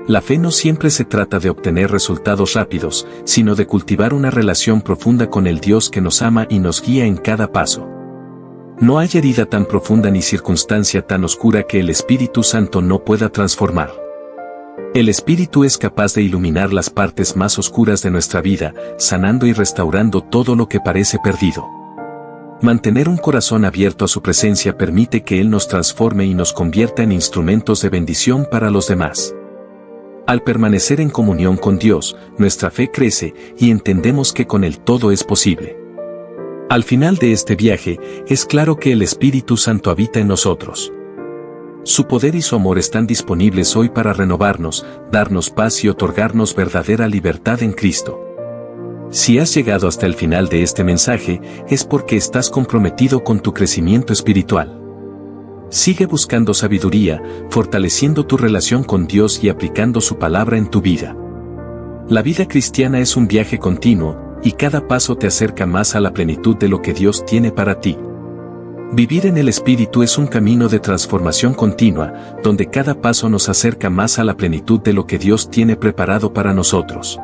La fe no siempre se trata de obtener resultados rápidos, sino de cultivar una relación profunda con el Dios que nos ama y nos guía en cada paso. No hay herida tan profunda ni circunstancia tan oscura que el Espíritu Santo no pueda transformar. El Espíritu es capaz de iluminar las partes más oscuras de nuestra vida, sanando y restaurando todo lo que parece perdido. Mantener un corazón abierto a su presencia permite que Él nos transforme y nos convierta en instrumentos de bendición para los demás. Al permanecer en comunión con Dios, nuestra fe crece y entendemos que con Él todo es posible. Al final de este viaje, es claro que el Espíritu Santo habita en nosotros. Su poder y su amor están disponibles hoy para renovarnos, darnos paz y otorgarnos verdadera libertad en Cristo. Si has llegado hasta el final de este mensaje, es porque estás comprometido con tu crecimiento espiritual. Sigue buscando sabiduría, fortaleciendo tu relación con Dios y aplicando su palabra en tu vida. La vida cristiana es un viaje continuo, y cada paso te acerca más a la plenitud de lo que Dios tiene para ti. Vivir en el Espíritu es un camino de transformación continua, donde cada paso nos acerca más a la plenitud de lo que Dios tiene preparado para nosotros.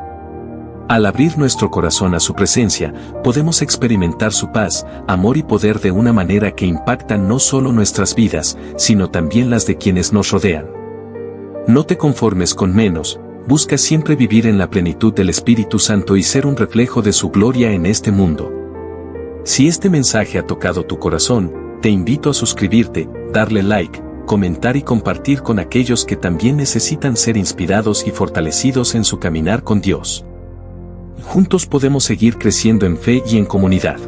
Al abrir nuestro corazón a su presencia, podemos experimentar su paz, amor y poder de una manera que impacta no solo nuestras vidas, sino también las de quienes nos rodean. No te conformes con menos, busca siempre vivir en la plenitud del Espíritu Santo y ser un reflejo de su gloria en este mundo. Si este mensaje ha tocado tu corazón, te invito a suscribirte, darle like, comentar y compartir con aquellos que también necesitan ser inspirados y fortalecidos en su caminar con Dios. Juntos podemos seguir creciendo en fe y en comunidad.